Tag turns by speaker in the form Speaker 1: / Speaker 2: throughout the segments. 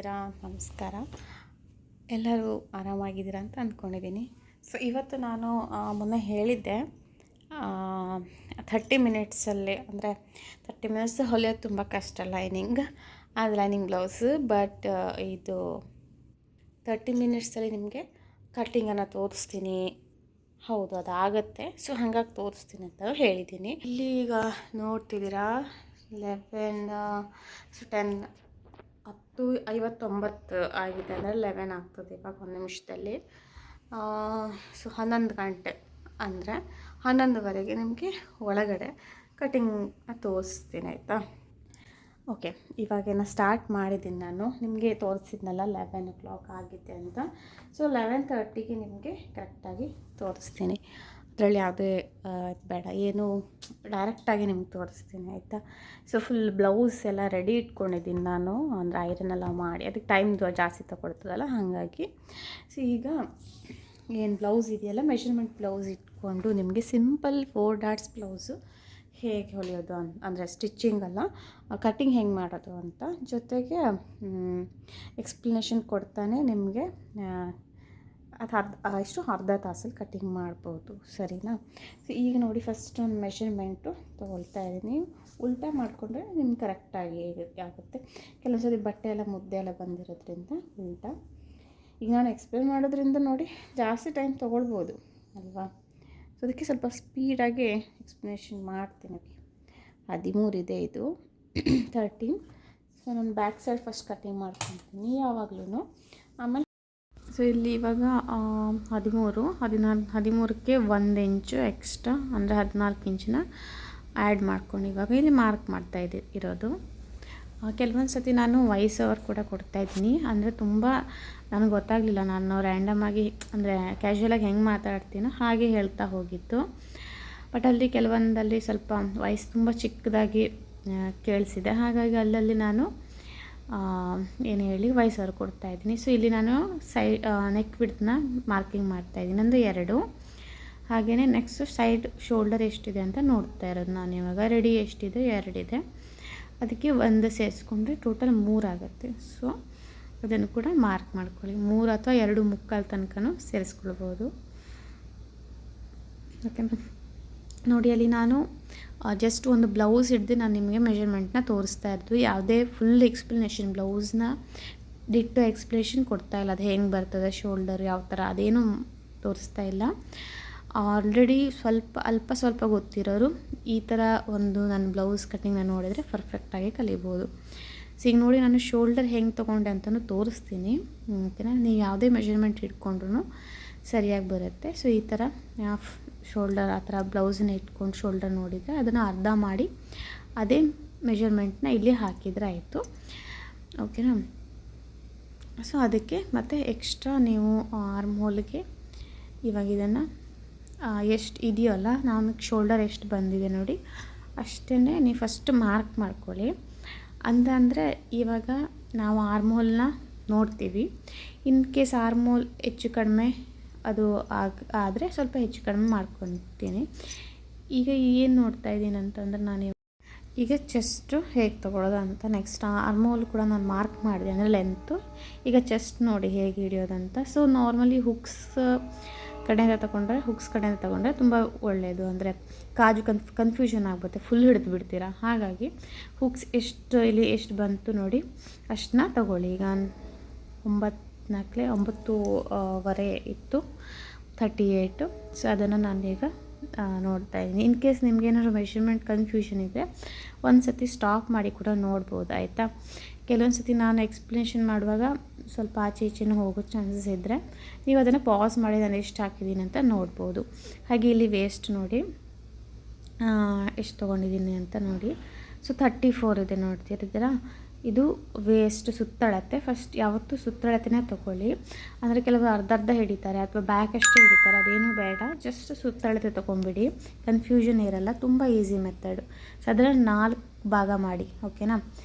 Speaker 1: ಹೇಗಿದ್ದೀರಾ? ನಮಸ್ಕಾರ. ಎಲ್ಲರೂ ಆರಾಮಾಗಿದ್ದೀರಾ ಅಂತ ಅಂದ್ಕೊಂಡಿದ್ದೀನಿ. ಸೊ ಇವತ್ತು ನಾನು ಮೊನ್ನೆ ಹೇಳಿದ್ದೆ 30 ಮಿನಿಟ್ಸಲ್ಲಿ ಅಂದರೆ 30 ಮಿನಿಟ್ಸ್ ಹೊಲಿಯೋದು ತುಂಬ ಕಷ್ಟ ಲೈನಿಂಗ್ ಬ್ಲೌಸ್. ಬಟ್ ಇದು 30 ಮಿನಿಟ್ಸಲ್ಲಿ ನಿಮಗೆ ಕಟ್ಟಿಂಗನ್ನು ತೋರಿಸ್ತೀನಿ. ಹೌದು, ಅದಾಗತ್ತೆ. ಸೊ ಹಾಗಾಗಿ ತೋರಿಸ್ತೀನಿ ಅಂತ ಹೇಳಿದ್ದೀನಿ. ಇಲ್ಲಿ ಈಗ ನೋಡ್ತಿದ್ದೀರಾ 11 ಸೊ 10:59 ಆಗಿದೆ, ಅಂದರೆ 11 ಆಗ್ತದೆ ಇವಾಗ 1 ನಿಮಿಷದಲ್ಲಿ. ಸೊ 11 ಗಂಟೆ ಅಂದರೆ 11ವರೆಗೆ ನಿಮಗೆ ಒಳಗಡೆ ಕಟಿಂಗ್ ತೋರಿಸ್ತೀನಿ, ಆಯಿತಾ? ಓಕೆ, ಇವಾಗೇನು ಸ್ಟಾರ್ಟ್ ಮಾಡಿದ್ದೀನಿ ನಾನು. ನಿಮಗೆ ತೋರಿಸಿದ್ನಲ್ಲ 11 o'clock ಆಗಿದೆ ಅಂತ. ಸೊ 11:30ಗೆ ನಿಮಗೆ ಕರೆಕ್ಟಾಗಿ ತೋರಿಸ್ತೀನಿ. ಅದರಲ್ಲಿ ಯಾವುದೇ ಬೇಡ, ಏನು ಡೈರೆಕ್ಟಾಗಿ ನಿಮ್ಗೆ ತೋರಿಸ್ತೀನಿ, ಆಯಿತಾ? ಸೊ ಫುಲ್ ಬ್ಲೌಸ್ ಎಲ್ಲ ರೆಡಿ ಇಟ್ಕೊಂಡಿದ್ದೀನಿ ನಾನು, ಅಂದರೆ ಐರನ್ ಎಲ್ಲ ಮಾಡಿ. ಅದಕ್ಕೆ ಟೈಮ್ ಜಾಸ್ತಿ ತಗೊಳ್ತದಲ್ಲ, ಹಾಗಾಗಿ. ಸೊ ಈಗ ಏನು ಬ್ಲೌಸ್ ಇದೆಯಲ್ಲ, ಮೆಷರ್ಮೆಂಟ್ ಬ್ಲೌಸ್ ಇಟ್ಕೊಂಡು ನಿಮಗೆ ಸಿಂಪಲ್ 4 ಡಾಟ್ಸ್ ಬ್ಲೌಸು ಹೇಗೆ ಹೊಲಿಯೋದು ಅಂದರೆ ಸ್ಟಿಚ್ಚಿಂಗ್ ಅಲ್ಲ, ಕಟ್ಟಿಂಗ್ ಹೆಂಗೆ ಮಾಡೋದು ಅಂತ, ಜೊತೆಗೆ ಎಕ್ಸ್ಪ್ಲನೇಷನ್ ಕೊಡ್ತಾನೆ ನಿಮಗೆ. ಅದು ಅರ್ಧ ತಾಸಲ್ಲಿ ಕಟ್ಟಿಂಗ್ ಮಾಡ್ಬೋದು, ಸರಿನಾ? ಸೊ ಈಗ ನೋಡಿ, ಫಸ್ಟ್ ಒಂದು ಮೆಷರ್ಮೆಂಟು ತೊಗೊಳ್ತಾ ಇದ್ದೀನಿ. ಉಲ್ಟಾ ಮಾಡಿಕೊಂಡ್ರೆ ನಿಮ್ಗೆ ಕರೆಕ್ಟಾಗಿ ಆಗುತ್ತೆ. ಕೆಲವು ಸರಿ ಬಟ್ಟೆ ಎಲ್ಲ ಮುದ್ದೆ ಎಲ್ಲ ಬಂದಿರೋದ್ರಿಂದ ಉಲ್ಟಾ. ಈಗ ನಾನು ಎಕ್ಸ್ಪ್ಲೇನ್ ಮಾಡೋದ್ರಿಂದ ನೋಡಿ ಜಾಸ್ತಿ ಟೈಮ್ ತೊಗೊಳ್ಬೋದು ಅಲ್ವಾ? ಸೊ ಅದಕ್ಕೆ ಸ್ವಲ್ಪ ಸ್ಪೀಡಾಗಿ ಎಕ್ಸ್ಪ್ಲನೇಷನ್ ಮಾಡ್ತೀನಿ. 13 ಇದೆ, ಇದು 13. ಸೊ ನಾನು ಬ್ಯಾಕ್ ಸೈಡ್ ಫಸ್ಟ್ ಕಟ್ಟಿಂಗ್ ಮಾಡ್ಕೊತೀನಿ ಯಾವಾಗಲೂ. ಆಮೇಲೆ ಸೊ ಇಲ್ಲಿ ಇವಾಗ 13ಕ್ಕೆ 1 ಇಂಚು ಎಕ್ಸ್ಟ್ರಾ, ಅಂದರೆ 14 ಇಂಚನ್ನ ಆ್ಯಡ್ ಮಾಡ್ಕೊಂಡು ಇವಾಗ ಇಲ್ಲಿ ಮಾರ್ಕ್ ಮಾಡ್ತಾ ಇರೋದು. ಕೆಲವೊಂದು ಸತಿ ನಾನು ವಾಯ್ಸ್ ಓವರ್ ಕೂಡ ಕೊಡ್ತಾಯಿದ್ದೀನಿ, ಅಂದರೆ ತುಂಬ ನನಗೆ ಗೊತ್ತಾಗಲಿಲ್ಲ. ನಾನು ರ್ಯಾಂಡಮಾಗಿ ಅಂದರೆ ಕ್ಯಾಶುವಲಾಗಿ ಹೆಂಗೆ ಮಾತಾಡ್ತೀನೋ ಹಾಗೆ ಹೇಳ್ತಾ ಹೋಗಿದ್ದು. ಬಟ್ ಅಲ್ಲಿ ಕೆಲವೊಂದಲ್ಲಿ ಸ್ವಲ್ಪ ವಾಯ್ಸ್ ತುಂಬ ಚಿಕ್ಕದಾಗಿ ಕೇಳಿಸಿದೆ, ಹಾಗಾಗಿ ಅಲ್ಲಲ್ಲಿ ನಾನು ಏನು ಹೇಳಿ ವಾಯ್ಸ್ ಓವರ್ ಕೊಡ್ತಾಯಿದ್ದೀನಿ. ಸೊ ಇಲ್ಲಿ ನಾನು ನೆಕ್ ವಿಡ್ತ್ನ ಮಾರ್ಕಿಂಗ್ ಮಾಡ್ತಾಯಿದ್ದೀನಿ, ಅಂದರೆ 2. ಹಾಗೆಯೇ ನೆಕ್ಸ್ಟ್ ಸೈಡ್ ಶೋಲ್ಡರ್ ಎಷ್ಟಿದೆ ಅಂತ ನೋಡ್ತಾ ಇರೋದು ನಾನು ಇವಾಗ. ರೆಡಿ ಎಷ್ಟಿದೆ? 2 ಇದೆ. ಅದಕ್ಕೆ 1 ಸೇರಿಸ್ಕೊಂಡ್ರೆ ಟೋಟಲ್ 3 ಆಗುತ್ತೆ. ಸೊ ಅದನ್ನು ಕೂಡ ಮಾರ್ಕ್ ಮಾಡ್ಕೊಳ್ಳಿ. 3 ಅಥವಾ 2 ಮುಕ್ಕಾಲು ತನಕನೂ ಸೇರಿಸ್ಕೊಳ್ಬೋದು. ಓಕೆ ನೋಡಿ, ಅಲ್ಲಿ ನಾನು ಜಸ್ಟ್ ಒಂದು ಬ್ಲೌಸ್ ಹಿಡ್ದು ನಾನು ನಿಮಗೆ ಮೆಷರ್ಮೆಂಟ್ನ ತೋರಿಸ್ತಾ ಇರೋದು. ಯಾವುದೇ ಫುಲ್ ಎಕ್ಸ್ಪ್ಲನೇಷನ್ ಬ್ಲೌಸ್ನ ಡಿಟ್ಟೋ ಎಕ್ಸ್ಪ್ಲೇಷನ್ ಕೊಡ್ತಾ ಇಲ್ಲ. ಅದು ಹೆಂಗೆ ಬರ್ತದೆ ಶೋಲ್ಡರ್ ಯಾವ ಥರ ಅದೇನು ತೋರಿಸ್ತಾ ಇಲ್ಲ. ಆಲ್ರೆಡಿ ಸ್ವಲ್ಪ ಗೊತ್ತಿರೋರು ಈ ಥರ ಒಂದು ನನ್ನ ಬ್ಲೌಸ್ ಕಟ್ಟಿಂಗ್ನ ನೋಡಿದರೆ ಪರ್ಫೆಕ್ಟಾಗಿ ಕಲಿಬೋದು. ಸೊ ಈಗ ನೋಡಿ, ನಾನು ಶೋಲ್ಡರ್ ಹೆಂಗೆ ತೊಗೊಂಡೆ ಅಂತಲೂ ತೋರಿಸ್ತೀನಿ, ಓಕೆನಾ? ನೀವು ಯಾವುದೇ ಮೆಷರ್ಮೆಂಟ್ ಇಟ್ಕೊಂಡ್ರೂ ಸರಿಯಾಗಿ ಬರುತ್ತೆ. ಸೊ ಈ ಥರ ಶೋಲ್ಡರ್ ಆ ಥರ ಬ್ಲೌಸನ್ನ ಇಟ್ಕೊಂಡು ಶೋಲ್ಡರ್ ನೋಡಿದರೆ ಅದನ್ನು ಅರ್ಧ ಮಾಡಿ ಅದೇ ಮೆಷರ್ಮೆಂಟ್ನ ಇಲ್ಲಿ ಹಾಕಿದರೆ ಆಯಿತು, ಓಕೆನಾ? ಸೊ ಅದಕ್ಕೆ ಮತ್ತು ಎಕ್ಸ್ಟ್ರಾ ನೀವು ಆರ್ಮ್ ಹೋಲ್ಗೆ ಇವಾಗ ಇದನ್ನು ಎಷ್ಟು ಇದೆಯಲ್ಲ, ನಾನು ಶೋಲ್ಡರ್ ಎಷ್ಟು ಬಂದಿದೆ ನೋಡಿ ಅಷ್ಟೇ ನೀವು ಫಸ್ಟ್ ಮಾರ್ಕ್ ಮಾಡ್ಕೊಳ್ಳಿ. ಅಂದರೆ ಇವಾಗ ನಾವು ಆರ್ಮ್ ಹೋಲ್ನ ನೋಡ್ತೀವಿ. ಇನ್ ಕೇಸ್ ಆರ್ಮ್ ಹೋಲ್ ಹೆಚ್ಚು ಕಡಿಮೆ ಅದು ಆದರೆ ಸ್ವಲ್ಪ ಹೆಚ್ಚು ಕಡಿಮೆ ಮಾಡ್ಕೊತೀನಿ. ಈಗ ಏನು ನೋಡ್ತಾ ಇದ್ದೀನಿ ಅಂತಂದ್ರೆ, ನಾನು ಈಗ ಚೆಸ್ಟು ಹೇಗೆ ತೊಗೊಳೋದು ಅಂತ. ನೆಕ್ಸ್ಟ್ ಆರ್ಮ್ ಹೋಲ್ ಕೂಡ ನಾನು ಮಾರ್ಕ್ ಮಾಡಿದೆ, ಅಂದರೆ ಲೆಂತು. ಈಗ ಚೆಸ್ಟ್ ನೋಡಿ ಹೇಗೆ ಹಿಡಿಯೋದಂತ. ಸೊ ನಾರ್ಮಲಿ ಹುಕ್ಸ್ ಕಡೆಯಿಂದ ತಗೊಂಡ್ರೆ ತುಂಬ ಒಳ್ಳೆಯದು, ಅಂದರೆ ಕನ್ಫ್ಯೂಷನ್ ಆಗುತ್ತೆ, ಫುಲ್ ಹಿಡಿದು ಬಿಡ್ತೀರಾ. ಹಾಗಾಗಿ ಹುಕ್ಸ್ ಇಲ್ಲಿ ಎಷ್ಟು ಬಂತು ನೋಡಿ ಅಷ್ಟನ್ನ ತಗೊಳ್ಳಿ. ಈಗ 9:04 ಇತ್ತು 38. ಸೊ ಅದನ್ನು ನಾನೀಗ ನೋಡ್ತಾ ಇದ್ದೀನಿ. ಇನ್ ಕೇಸ್ ನಿಮ್ಗೆ ಏನಾದರೂ ಮೆಷರ್ಮೆಂಟ್ ಕನ್ಫ್ಯೂಷನ್ ಇದ್ದರೆ ಒಂದು ಸತಿ ಸ್ಟಾಪ್ ಮಾಡಿ ಕೂಡ ನೋಡ್ಬೋದು, ಆಯಿತಾ? ಕೆಲವೊಂದು ಸತಿ ನಾನು ಎಕ್ಸ್ಪ್ಲನೇಷನ್ ಮಾಡುವಾಗ ಸ್ವಲ್ಪ ಆಚೆ ಈಚೆನೂ ಹೋಗೋ ಚಾನ್ಸಸ್ ಇದ್ದರೆ ನೀವು ಅದನ್ನು ಪಾಸ್ ಮಾಡಿ ನಾನು ಎಷ್ಟು ಹಾಕಿದ್ದೀನಿ ಅಂತ ನೋಡ್ಬೋದು. ಹಾಗೆ ಇಲ್ಲಿ ವೇಸ್ಟ್ ನೋಡಿ ಎಷ್ಟು ತೊಗೊಂಡಿದ್ದೀನಿ ಅಂತ ನೋಡಿ. ಸೊ 34 ಇದೆ, ನೋಡ್ತಿದ್ದೀರಾ? ಇದು ವೇಸ್ಟ್ ಸುತ್ತಳತೆ. ಫಸ್ಟ್ ಯಾವತ್ತೂ ಸುತ್ತಳತೆನೇ ತೊಗೊಳ್ಳಿ, ಅಂದರೆ ಕೆಲವರು ಅರ್ಧ ಹಿಡಿತಾರೆ ಅಥವಾ ಬ್ಯಾಕ್ ಅಷ್ಟೇ ಹಿಡಿತಾರೆ, ಅದೇನೂ ಬೇಡ. ಜಸ್ಟ್ ಸುತ್ತಳತೆ ತೊಗೊಂಬಿಡಿ, ಕನ್ಫ್ಯೂಷನ್ ಇರಲ್ಲ. ತುಂಬ ಈಸಿ ಮೆಥಡು. ಸೊ ಅದರಲ್ಲಿ 4 ಭಾಗ ಮಾಡಿ, ಓಕೆನಾ?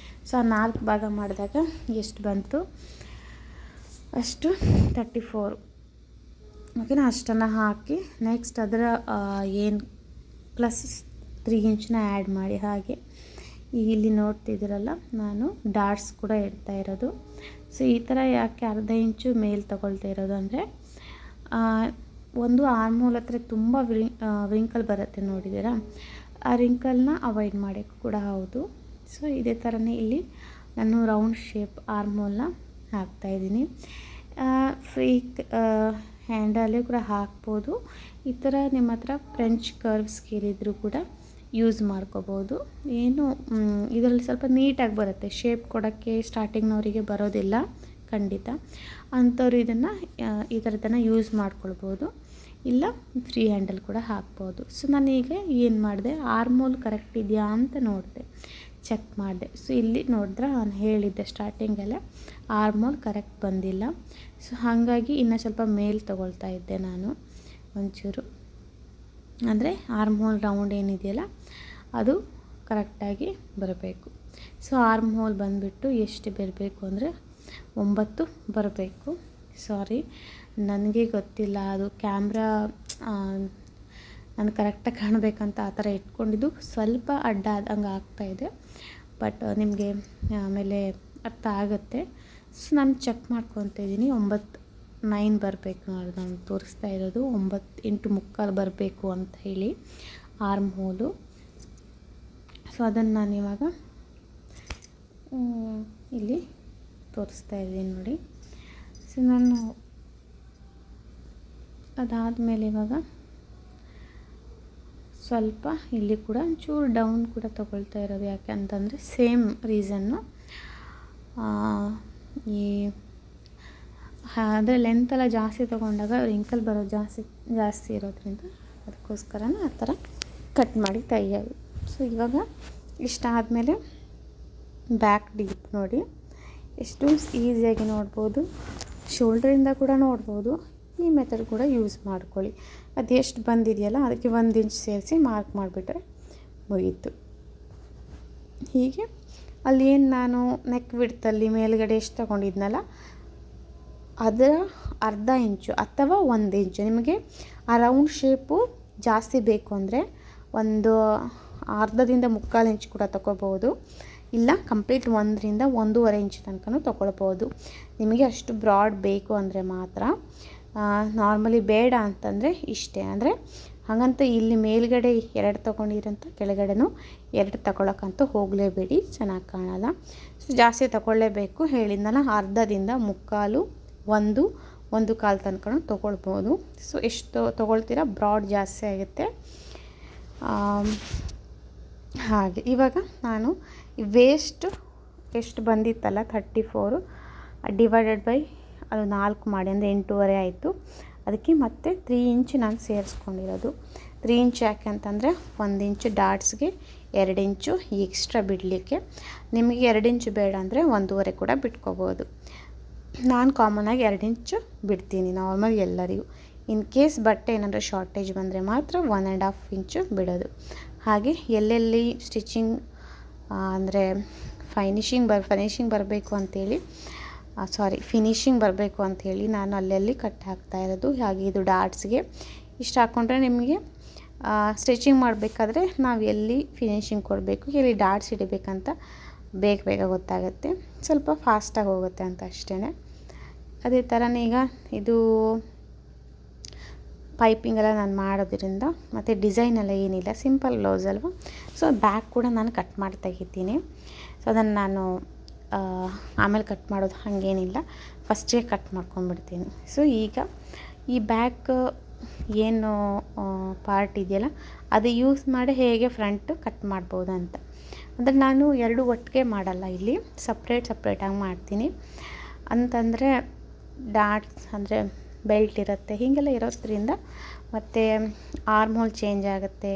Speaker 1: ಸೊ ಆ 4 ಭಾಗ ಮಾಡಿದಾಗ ಎಷ್ಟು ಬಂತು ಅಷ್ಟು 34, ಓಕೆನಾ? ಅಷ್ಟನ್ನು ಹಾಕಿ ನೆಕ್ಸ್ಟ್ ಅದರ ಏನು +3 ಇಂಚನ್ನ ಆ್ಯಡ್ ಮಾಡಿ. ಹಾಗೆ ಇಲ್ಲಿ ನೋಡ್ತಿದ್ದೀರಲ್ಲ ನಾನು ಡಾಟ್ಸ್ ಕೂಡ ಇಡ್ತಾ ಇರೋದು. ಸೊ ಈ ಥರ ಯಾಕೆ ಅರ್ಧ ಇಂಚು ಮೇಲೆ ತಗೊಳ್ತಾ ಇರೋದು ಅಂದರೆ ಒಂದು ಆರ್ಮೋಲ್ ಹತ್ರ ತುಂಬ ರಿಂಕಲ್ ಬರುತ್ತೆ ನೋಡಿದ್ದೀರಾ, ಆ ರಿಂಕಲ್ನ ಅವಾಯ್ಡ್ ಮಾಡೋಕ್ಕೂ ಕೂಡ ಹೌದು. ಸೊ ಇದೇ ಥರನೇ ಇಲ್ಲಿ ನಾನು ರೌಂಡ್ ಶೇಪ್ ಆರ್ಮೋಲ್ನ ಹಾಕ್ತಾಯಿದ್ದೀನಿ. ಫ್ರೀ ಹ್ಯಾಂಡಲ್ಲೇ ಕೂಡ ಹಾಕ್ಬೋದು. ಈ ಥರ ನಿಮ್ಮ ಹತ್ರ ಫ್ರೆಂಚ್ ಕರ್ವ್ ಸ್ಕೇಲ್ ಇದ್ದರೂ ಕೂಡ ಯೂಸ್ ಮಾಡ್ಕೋಬೋದು. ಏನು ಇದರಲ್ಲಿ ಸ್ವಲ್ಪ ನೀಟಾಗಿ ಬರುತ್ತೆ, ಶೇಪ್ ಕೊಡೋಕ್ಕೆ ಸ್ಟಾರ್ಟಿಂಗ್ನವರಿಗೆ ಬರೋದಿಲ್ಲ ಖಂಡಿತ, ಅಂಥವ್ರು ಇದನ್ನು ಈ ಥರದನ್ನು ಯೂಸ್ ಮಾಡ್ಕೊಳ್ಬೋದು. ಇಲ್ಲ ಫ್ರೀ ಹ್ಯಾಂಡಲ್ ಕೂಡ ಹಾಕ್ಬೋದು. ಸೊ ನಾನೀಗ ಏನು ಮಾಡಿದೆ, ಆರ್ಮೋಲ್ ಕರೆಕ್ಟ್ ಇದೆಯಾ ಅಂತ ನೋಡಿದೆ, ಚೆಕ್ ಮಾಡಿದೆ. ಸೊ ಇಲ್ಲಿ ನೋಡಿದ್ರೆ ನಾನು ಹೇಳಿದ್ದೆ ಸ್ಟಾರ್ಟಿಂಗಲ್ಲೇ ಆರ್ಮೋಲ್ ಕರೆಕ್ಟ್ ಬಂದಿಲ್ಲ. ಸೊ ಹಾಗಾಗಿ ಇನ್ನೂ ಸ್ವಲ್ಪ ಮೇಲೆ ತೊಗೊಳ್ತಾ ಇದ್ದೆ ನಾನು ಒಂಚೂರು, ಅಂದರೆ ಆರ್ಮೋಲ್ ರೌಂಡ್ ಏನಿದೆಯಲ್ಲ ಅದು ಕರೆಕ್ಟಾಗಿ ಬರಬೇಕು. ಸೊ ಆರ್ಮೋಲ್ ಬಂದುಬಿಟ್ಟು ಎಷ್ಟು ಬರಬೇಕು ಅಂದರೆ 9 ಬರಬೇಕು. ಸಾರಿ, ನನಗೆ ಗೊತ್ತಿಲ್ಲ, ಅದು ಕ್ಯಾಮ್ರಾ ನಾನು ಕರೆಕ್ಟಾಗಿ ಕಾಣಬೇಕಂತ ಆ ಥರ ಇಟ್ಕೊಂಡಿದ್ದು ಸ್ವಲ್ಪ ಅಡ್ಡ ಆದಂಗೆ ಆಗ್ತಾಯಿದೆ. ಬಟ್ ನಿಮಗೆ ಆಮೇಲೆ ಅರ್ಥ ಆಗುತ್ತೆ. ಸೊ ನಾನು ಚೆಕ್ ಮಾಡ್ಕೊತ ಇದ್ದೀನಿ, 9 ಬರಬೇಕು ನೋಡಿ, ನಾನು ತೋರಿಸ್ತಾ ಇರೋದು 8.75 ಬರಬೇಕು ಅಂತ ಹೇಳಿ ಆರ್ಮ್ ಹೋಲು. ಸೊ ಅದನ್ನು ನಾನು ಇವಾಗ ಇಲ್ಲಿ ತೋರಿಸ್ತಾ ಇದ್ದೀನಿ ನೋಡಿ. ಸೊ ನಾನು ಅದಾದಮೇಲೆ ಇವಾಗ ಸ್ವಲ್ಪ ಇಲ್ಲಿ ಕೂಡ ಒಂಚೂರು ಡೌನ್ ಕೂಡ ತೊಗೊಳ್ತಾ ಇರೋದು, ಯಾಕೆ ಅಂತಂದರೆ ಸೇಮ್ ರೀಸನ್ನು, ಈ ಅಂದರೆ ಲೆಂತೆಲ್ಲ ಜಾಸ್ತಿ ತೊಗೊಂಡಾಗ ರಿಂಕಲ್ ಬರೋದು ಜಾಸ್ತಿ ಇರೋದ್ರಿಂದ ಅದಕ್ಕೋಸ್ಕರನೇ ಆ ಥರ ಕಟ್ ಮಾಡಿ ತೆಗಿಯೋದು. ಸೊ ಇವಾಗ ಇಷ್ಟಾದಮೇಲೆ ಬ್ಯಾಕ್ ಡೀಪ್ ನೋಡಿ ಎಷ್ಟು ಈಸಿಯಾಗಿ ನೋಡ್ಬೋದು, ಶೋಲ್ಡ್ರಿಂದ ಕೂಡ ನೋಡ್ಬೋದು. ಈ ಮೆಥಡ್ ಕೂಡ ಯೂಸ್ ಮಾಡ್ಕೊಳ್ಳಿ. ಅದು ಎಷ್ಟು ಬಂದಿದೆಯಲ್ಲ ಅದಕ್ಕೆ 1 ಇಂಚ್ ಸೇರಿಸಿ ಮಾರ್ಕ್ ಮಾಡಿಬಿಟ್ರೆ ಮುಗೀತು. ಹೀಗೆ ಅಲ್ಲಿ ಏನು ನಾನು ನೆಕ್ ವಿಡ್ತಲ್ಲಿ ಮೇಲ್ಗಡೆ ಎಷ್ಟು ತೊಗೊಂಡಿದ್ನಲ್ಲ ಅದರ ಅರ್ಧ ಇಂಚು ಅಥವಾ 1 ಇಂಚು, ನಿಮಗೆ ಆ ರೌಂಡ್ ಶೇಪು ಜಾಸ್ತಿ ಬೇಕು ಅಂದರೆ ಒಂದು ಅರ್ಧದಿಂದ 3/4 ಇಂಚ್ ಕೂಡ ತೊಗೋಬೋದು. ಇಲ್ಲ ಕಂಪ್ಲೀಟ್ 1ರಿಂದ 1.5 ಇಂಚ್ ತನಕ ತೊಗೊಳ್ಬೋದು. ನಿಮಗೆ ಅಷ್ಟು ಬ್ರಾಡ್ ಬೇಕು ಅಂದರೆ ಮಾತ್ರ. ನಾರ್ಮಲಿ ಬೇಡ ಅಂತಂದರೆ ಇಷ್ಟೇ. ಅಂದರೆ ಹಾಗಂತ ಇಲ್ಲಿ ಮೇಲ್ಗಡೆ 2 ತೊಗೊಂಡಿರಂತ ಕೆಳಗಡೆನೂ 2 ತಗೊಳ್ಳೋಕ್ಕಂತೂ ಹೋಗಲೇಬೇಡಿ, ಚೆನ್ನಾಗಿ ಕಾಣಲ್ಲ. ಸೊ ಜಾಸ್ತಿ ತಗೊಳ್ಳೇಬೇಕು, ಹೇಳಿದ್ನಲ್ಲ ಅರ್ಧದಿಂದ 3/4, 1.25 ತನಕ ತೊಗೊಳ್ಬೋದು. ಸೊ ಎಷ್ಟು ತೊಗೊಳ್ತೀರಾ ಬ್ರಾಡ್ ಜಾಸ್ತಿ ಆಗುತ್ತೆ. ಹಾಗೆ ಇವಾಗ ನಾನು ವೇಸ್ಟ್ ಎಷ್ಟು ಬಂದಿತ್ತಲ್ಲ 34 ಡಿವೈಡೆಡ್ ಬೈ ಅದು 4 ಮಾಡಿ ಅಂದರೆ 8.5 ಆಯಿತು. ಅದಕ್ಕೆ ಮತ್ತೆ 3 ಇಂಚ್ ನಾನು ಸೇರಿಸ್ಕೊಂಡಿರೋದು. 3 ಇಂಚ್ ಯಾಕೆ ಅಂತಂದರೆ 1 ಇಂಚು ಡಾಟ್ಸ್ಗೆ 2 ಇಂಚು ಎಕ್ಸ್ಟ್ರಾ ಬಿಡಲಿಕ್ಕೆ. ನಿಮಗೆ 2 ಇಂಚು ಬೇಡ ಅಂದರೆ 1.5 ಕೂಡ ಬಿಟ್ಕೋಬೋದು. ನಾನು ಕಾಮನಾಗಿ 2 ಇಂಚು ಬಿಡ್ತೀನಿ ನಾರ್ಮಲ್ ಎಲ್ಲರಿಗೂ. ಇನ್ ಕೇಸ್ ಬಟ್ಟೆ ಏನಾದರೂ ಶಾರ್ಟೇಜ್ ಬಂದರೆ ಮಾತ್ರ 1.5 ಇಂಚು ಬಿಡೋದು. ಹಾಗೆ ಎಲ್ಲೆಲ್ಲಿ ಸ್ಟಿಚಿಂಗ್ ಅಂದರೆ ಫಿನಿಶಿಂಗ್ ಬರಬೇಕು ಅಂಥೇಳಿ ಫಿನಿಶಿಂಗ್ ಬರಬೇಕು ಅಂಥೇಳಿ ನಾನು ಅಲ್ಲೆಲ್ಲಿ ಕಟ್ ಹಾಕ್ತಾ ಇರೋದು. ಹಾಗೆ ಇದು ಡಾಟ್ಸ್ಗೆ ಇಷ್ಟು ಹಾಕ್ಕೊಂಡ್ರೆ ನಿಮಗೆ ಸ್ಟಿಚಿಂಗ್ ಮಾಡಬೇಕಾದ್ರೆ ನಾವು ಎಲ್ಲಿ ಫಿನಿಶಿಂಗ್ ಕೊಡಬೇಕು, ಎಲ್ಲಿ ಡಾಟ್ಸ್ ಇಡಬೇಕಂತ ಬೇಗ ಗೊತ್ತಾಗುತ್ತೆ, ಸ್ವಲ್ಪ ಫಾಸ್ಟಾಗಿ ಹೋಗುತ್ತೆ ಅಂತ ಅಷ್ಟೇ. ಅದೇ ಥರನೇ ಈಗ ಇದು ಪೈಪಿಂಗೆಲ್ಲ ನಾನು ಮಾಡೋದ್ರಿಂದ ಮತ್ತು ಡಿಸೈನ್ ಎಲ್ಲ ಏನಿಲ್ಲ, ಸಿಂಪಲ್ ಬ್ಲೌಸ್ ಅಲ್ವಾ. ಸೊ ಬ್ಯಾಕ್ ಕೂಡ ನಾನು ಕಟ್ ಮಾಡಿ ತೆಗಿತೀನಿ. ಸೊ ಅದನ್ನು ನಾನು ಆಮೇಲೆ ಕಟ್ ಮಾಡೋದು ಹಾಗೇನಿಲ್ಲ, ಫಸ್ಟೇ ಕಟ್ ಮಾಡ್ಕೊಂಡ್ಬಿಡ್ತೀನಿ. ಸೊ ಈಗ ಈ ಬ್ಯಾಕ್ ಏನು ಪಾರ್ಟ್ ಇದೆಯಲ್ಲ ಅದು ಯೂಸ್ ಮಾಡಿ ಹೇಗೆ ಫ್ರಂಟ್ ಕಟ್ ಮಾಡ್ಬೋದು ಅಂತ. ಅಂದರೆ ನಾನು 2 ಒಟ್ಟಿಗೆ ಮಾಡಲ್ಲ, ಇಲ್ಲಿ ಸಪ್ರೇಟಾಗಿ ಮಾಡ್ತೀನಿ. ಅಂತಂದರೆ ಡಾಟ್ಸ್ ಅಂದರೆ ಬೆಲ್ಟ್ ಇರುತ್ತೆ, ಹೀಗೆಲ್ಲ ಇರೋದ್ರಿಂದ ಮತ್ತು ಆರ್ಮ್ ಹೋಲ್ ಚೇಂಜ್ ಆಗುತ್ತೆ,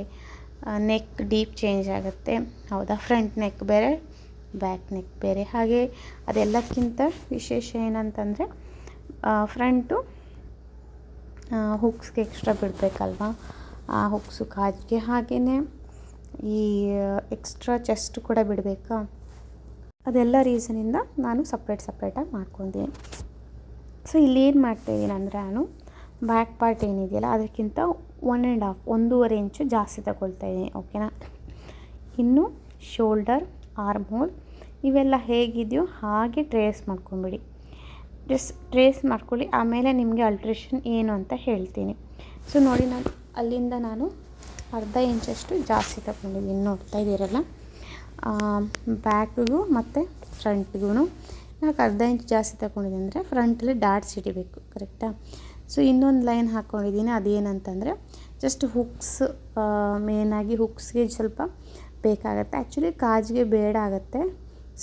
Speaker 1: ನೆಕ್ ಡೀಪ್ ಚೇಂಜ್ ಆಗುತ್ತೆ, ಹೌದಾ. ಫ್ರಂಟ್ ನೆಕ್ ಬೇರೆ, ಬ್ಯಾಕ್ ನೆಕ್ ಬೇರೆ. ಹಾಗೆ ಅದೆಲ್ಲಕ್ಕಿಂತ ವಿಶೇಷ ಏನಂತಂದರೆ ಫ್ರಂಟು ಹುಕ್ಸ್ಗೆ ಎಕ್ಸ್ಟ್ರಾ ಬಿಡಬೇಕಲ್ವ, ಆ ಹುಕ್ಸು ಕಾಜಿಗೆ. ಹಾಗೆಯೇ ಈ ಎಕ್ಸ್ಟ್ರಾ ಚೆಸ್ಟ್ ಕೂಡ ಬಿಡಬೇಕಾ, ಅದೆಲ್ಲ ರೀಸನಿಂದ ನಾನು ಸಪ್ರೇಟಾಗಿ ಮಾಡ್ಕೊತೀನಿ. ಸೊ ಇಲ್ಲಿ ಏನು ಮಾಡ್ತಾಯಿದ್ದೀನಿ ಅಂದರೆ ನಾನು ಬ್ಯಾಕ್ ಪಾರ್ಟ್ ಏನಿದೆಯಲ್ಲ ಅದಕ್ಕಿಂತ 1.5 ಇಂಚು ಜಾಸ್ತಿ ತಗೊಳ್ತಾಯಿದ್ದೀನಿ, ಓಕೆನಾ. ಇನ್ನು ಶೋಲ್ಡರ್ ಆರ್ಮ್ ಹೋಲ್ ಇವೆಲ್ಲ ಹೇಗಿದೆಯೋ ಹಾಗೆ ಟ್ರೇಸ್ ಮಾಡ್ಕೊಂಬಿಡಿ. ಟ್ರೇಸ್ ಮಾಡ್ಕೊಳ್ಳಿ. ಆಮೇಲೆ ನಿಮಗೆ ಅಲ್ಟ್ರೇಷನ್ ಏನು ಅಂತ ಹೇಳ್ತೀನಿ. ಸೊ ನೋಡಿ, ಅಲ್ಲಿಂದ ನಾನು ಅರ್ಧ ಇಂಚಷ್ಟು ಜಾಸ್ತಿ ತಗೊಂಡಿದ್ದೀನಿ, ನೋಡ್ತಾ ಇದ್ದೀರಲ್ಲ. ಬ್ಯಾಕ್ಗೂ ಮತ್ತು ಫ್ರಂಟ್ಗೂ ನಾನು ಅರ್ಧ ಇಂಚ್ ಜಾಸ್ತಿ ತಗೊಂಡಿದ್ದೀನಿ. ಅಂದರೆ ಫ್ರಂಟಲ್ಲಿ ಡಾಟ್ಸ್ ಹಿಡಿಬೇಕು, ಕರೆಕ್ಟಾ? ಸೊ ಇನ್ನೊಂದು ಲೈನ್ ಹಾಕ್ಕೊಂಡಿದ್ದೀನಿ. ಅದೇನಂತಂದರೆ ಜಸ್ಟ್ ಹುಕ್ಸ್, ಮೇನಾಗಿ ಹುಕ್ಸ್ಗೆ ಸ್ವಲ್ಪ ಬೇಕಾಗುತ್ತೆ. ಆ್ಯಕ್ಚುಲಿ ಕಾಜಿಗೆ ಬೇಡ ಆಗುತ್ತೆ,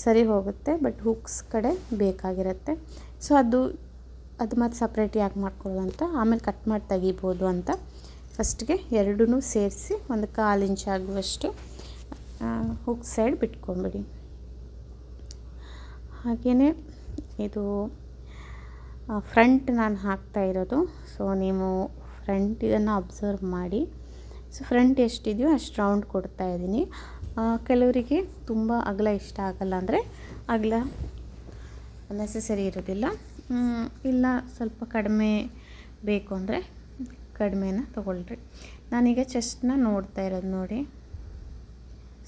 Speaker 1: ಸರಿ ಹೋಗುತ್ತೆ, ಬಟ್ ಹುಕ್ಸ್ ಕಡೆ ಬೇಕಾಗಿರುತ್ತೆ. ಸೊ ಅದು ಮತ್ತು ಸಪ್ರೇಟ್ ಯಾಕೆ ಮಾಡ್ಕೊಳ್ಳೋದು ಅಂತ, ಆಮೇಲೆ ಕಟ್ ಮಾಡಿ ತೆಗಿಬೋದು ಅಂತ ಫಸ್ಟ್ಗೆ ಎರಡೂ ಸೇರಿಸಿ ಒಂದು 1/4 ಇಂಚ್ ಆಗುವಷ್ಟು ಹುಕ್ ಸೈಡ್ ಬಿಟ್ಕೊಂಬಿಡಿ. ಹಾಗೆಯೇ ಇದು ಫ್ರಂಟ್ ನಾನು ಹಾಕ್ತಾ ಇರೋದು. ಸೊ ನೀವು ಫ್ರಂಟ್ ಇದನ್ನು ಅಬ್ಸರ್ವ್ ಮಾಡಿ. ಸೊ ಫ್ರಂಟ್ ಎಷ್ಟಿದೆಯೋ ಅಷ್ಟು ರೌಂಡ್ ಕೊಡ್ತಾ ಇದ್ದೀನಿ. ಕೆಲವರಿಗೆ ತುಂಬ ಅಗಲ ಇಷ್ಟ ಆಗಲ್ಲ, ಅಂದರೆ ಅಗಲ ನೆಸೆಸರಿ ಇರೋದಿಲ್ಲ. ಇಲ್ಲ ಸ್ವಲ್ಪ ಕಡಿಮೆ ಬೇಕು ಅಂದರೆ ಕಡಿಮೆನ ತೊಗೊಳ್ರಿ. ನಾನೀಗ ಚೆಸ್ಟ್ನ ನೋಡ್ತಾ ಇರೋದು ನೋಡಿ.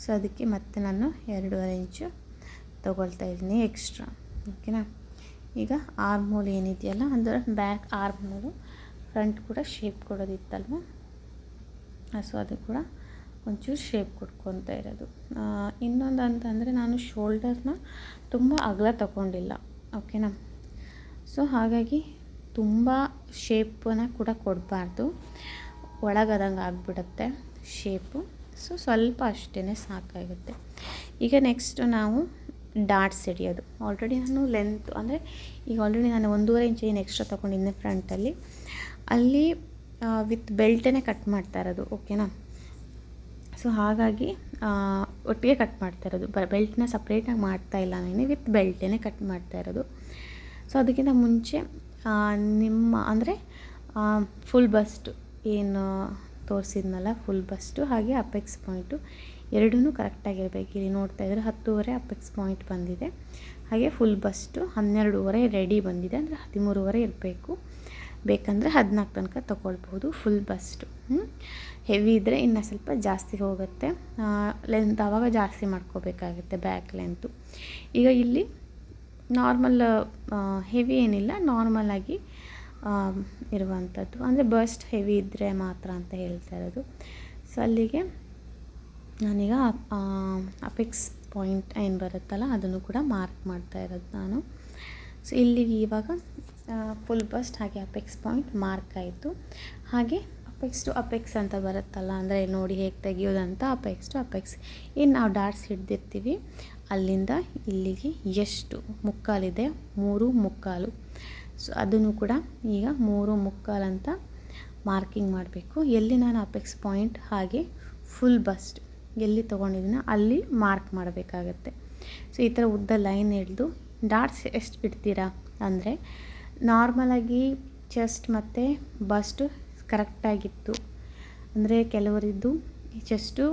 Speaker 1: ಸೊ ಅದಕ್ಕೆ ಮತ್ತೆ ನಾನು 2.5 ಇಂಚು ತೊಗೊಳ್ತಾ ಇದ್ದೀನಿ ಎಕ್ಸ್ಟ್ರಾ, ಓಕೆನಾ? ಈಗ ಆರ್ಮ್ ಹೋಲ್ ಏನಿದೆಯಲ್ಲ, ಅಂದರೆ ಬ್ಯಾಕ್ ಆರ್ಮ್ ಹೋಲು, ಫ್ರಂಟ್ ಕೂಡ ಶೇಪ್ ಕೊಡೋದಿತ್ತಲ್ವ, ಸೊ ಅದು ಕೂಡ ಒಂಚೂರು ಶೇಪ್ ಕೊಟ್ಕೊತಾ ಇರೋದು. ಇನ್ನೊಂದು ಅಂತಂದರೆ ನಾನು ಶೋಲ್ಡರ್ನ ತುಂಬ ಅಗಲ ತಗೊಂಡಿಲ್ಲ, ಓಕೆನಾ? ಸೊ ಹಾಗಾಗಿ ತುಂಬ ಶೇಪನ್ನು ಕೂಡ ಕೊಡಬಾರ್ದು, ಒಳಗದಂಗೆ ಆಗಿಬಿಡುತ್ತೆ ಶೇಪು. ಸೊ ಸ್ವಲ್ಪ ಅಷ್ಟೇ ಸಾಕಾಗುತ್ತೆ. ಈಗ ನೆಕ್ಸ್ಟು ನಾವು ಡಾಟ್ಸ್ ಹಿಡಿಯೋದು. ಆಲ್ರೆಡಿ ನಾನು ಲೆಂತ್ ಅಂದರೆ ಈಗ ಆಲ್ರೆಡಿ ನಾನು 1.5 ಇಂಚ್ ಏನು ಎಕ್ಸ್ಟ್ರಾ ತೊಗೊಂಡಿದ್ದೆ ಫ್ರಂಟಲ್ಲಿ, ಅಲ್ಲಿ ವಿತ್ ಬೆಲ್ಟೇ ಕಟ್ ಮಾಡ್ತಾ ಇರೋದು, ಓಕೆನಾ? ಸೊ ಹಾಗಾಗಿ ಒಟ್ಟಿಗೆ ಕಟ್ ಮಾಡ್ತಾ ಇರೋದು, ಬೆಲ್ಟ್ನ ಸಪ್ರೇಟಾಗಿ ಮಾಡ್ತಾಯಿಲ್ಲ, ನಾನು ವಿತ್ ಬೆಲ್ಟೇ ಕಟ್ ಮಾಡ್ತಾ ಇರೋದು. ಸೊ ಅದಕ್ಕಿಂತ ಮುಂಚೆ ನಿಮ್ಮ ಅಂದರೆ ಫುಲ್ ಬಸ್ಟು ಏನು ತೋರಿಸಿದ್ನಲ್ಲ, ಫುಲ್ ಬಸ್ಟು ಹಾಗೆ ಅಪೆಕ್ಸ್ ಪಾಯಿಂಟು ಎರಡೂ ಕರೆಕ್ಟಾಗಿರಬೇಕು. ಇಲ್ಲಿ ನೋಡ್ತಾ ಇದ್ದರೆ 10.5 ಅಪೆಕ್ಸ್ ಪಾಯಿಂಟ್ ಬಂದಿದೆ, ಹಾಗೆ ಫುಲ್ ಬಸ್ಟು 12.5 ರೆಡಿ ಬಂದಿದೆ, ಅಂದರೆ 13.5 ಇರಬೇಕು. ಬೇಕಂದರೆ 14 ತನಕ ತೊಗೊಳ್ಬೋದು ಫುಲ್ ಬಸ್ಟು. ಹೆವಿ ಇದ್ದರೆ ಇನ್ನೂ ಸ್ವಲ್ಪ ಜಾಸ್ತಿ ಹೋಗುತ್ತೆ ಲೆಂತ್, ಆವಾಗ ಜಾಸ್ತಿ ಮಾಡ್ಕೋಬೇಕಾಗುತ್ತೆ ಬ್ಯಾಕ್ ಲೆಂತು. ಈಗ ಇಲ್ಲಿ ನಾರ್ಮಲ್ ಹೆವಿ ಏನಿಲ್ಲ, ನಾರ್ಮಲಾಗಿ ಇರುವಂಥದ್ದು, ಅಂದರೆ ಬಸ್ಟ್ ಹೆವಿ ಇದ್ದರೆ ಮಾತ್ರ ಅಂತ ಹೇಳ್ತಾ ಇರೋದು. ಸೊ ಅಲ್ಲಿಗೆ ನಾನೀಗ ಅಪೆಕ್ಸ್ ಪಾಯಿಂಟ್ ಏನು ಬರುತ್ತಲ್ಲ ಅದನ್ನು ಕೂಡ ಮಾರ್ಕ್ ಮಾಡ್ತಾ ಇರೋದು ನಾನು. ಸೊ ಇಲ್ಲಿಗೆ ಇವಾಗ ಫುಲ್ ಬಸ್ಟ್ ಹಾಗೆ ಅಪೆಕ್ಸ್ ಪಾಯಿಂಟ್ ಮಾರ್ಕ್ ಆಯಿತು. ಹಾಗೆ ಅಪೆಕ್ಸ್ ಟು ಅಪೆಕ್ಸ್ ಅಂತ ಬರುತ್ತಲ್ಲ, ಅಂದರೆ ನೋಡಿ ಹೇಗೆ ತೆಗಿಯೋದಂತ. ಅಪೆಕ್ಸ್ ಟು ಅಪೆಕ್ಸ್ ಏನು ನಾವು ಡಾಟ್ಸ್ ಹಿಡ್ದಿರ್ತೀವಿ ಅಲ್ಲಿಂದ ಇಲ್ಲಿಗೆ ಎಷ್ಟು ಮುಕ್ಕಾಲಿದೆ, 3/4. ಸೊ ಅದನ್ನು ಕೂಡ ಈಗ 3/4 ಅಂತ ಮಾರ್ಕಿಂಗ್ ಮಾಡಬೇಕು. ಎಲ್ಲಿ ನಾನು ಅಪೆಕ್ಸ್ ಪಾಯಿಂಟ್ ಹಾಗೆ ಫುಲ್ ಬಸ್ಟ್ ಎಲ್ಲಿ ತೊಗೊಂಡಿದ್ದೀನೋ ಅಲ್ಲಿ ಮಾರ್ಕ್ ಮಾಡಬೇಕಾಗತ್ತೆ. ಸೊ ಈ ಥರ ಉದ್ದ ಲೈನ್ ಹಿಡಿದು ಡಾಟ್ಸ್ ಎಷ್ಟು ಇಡ್ತೀರಾ ಅಂದರೆ, ನಾರ್ಮಲಾಗಿ ಚೆಸ್ಟ್ ಮತ್ತು ಬಸ್ಟು ಕರೆಕ್ಟಾಗಿತ್ತು ಅಂದರೆ ಕೆಲವರಿದ್ದು ಚೆಸ್ಟು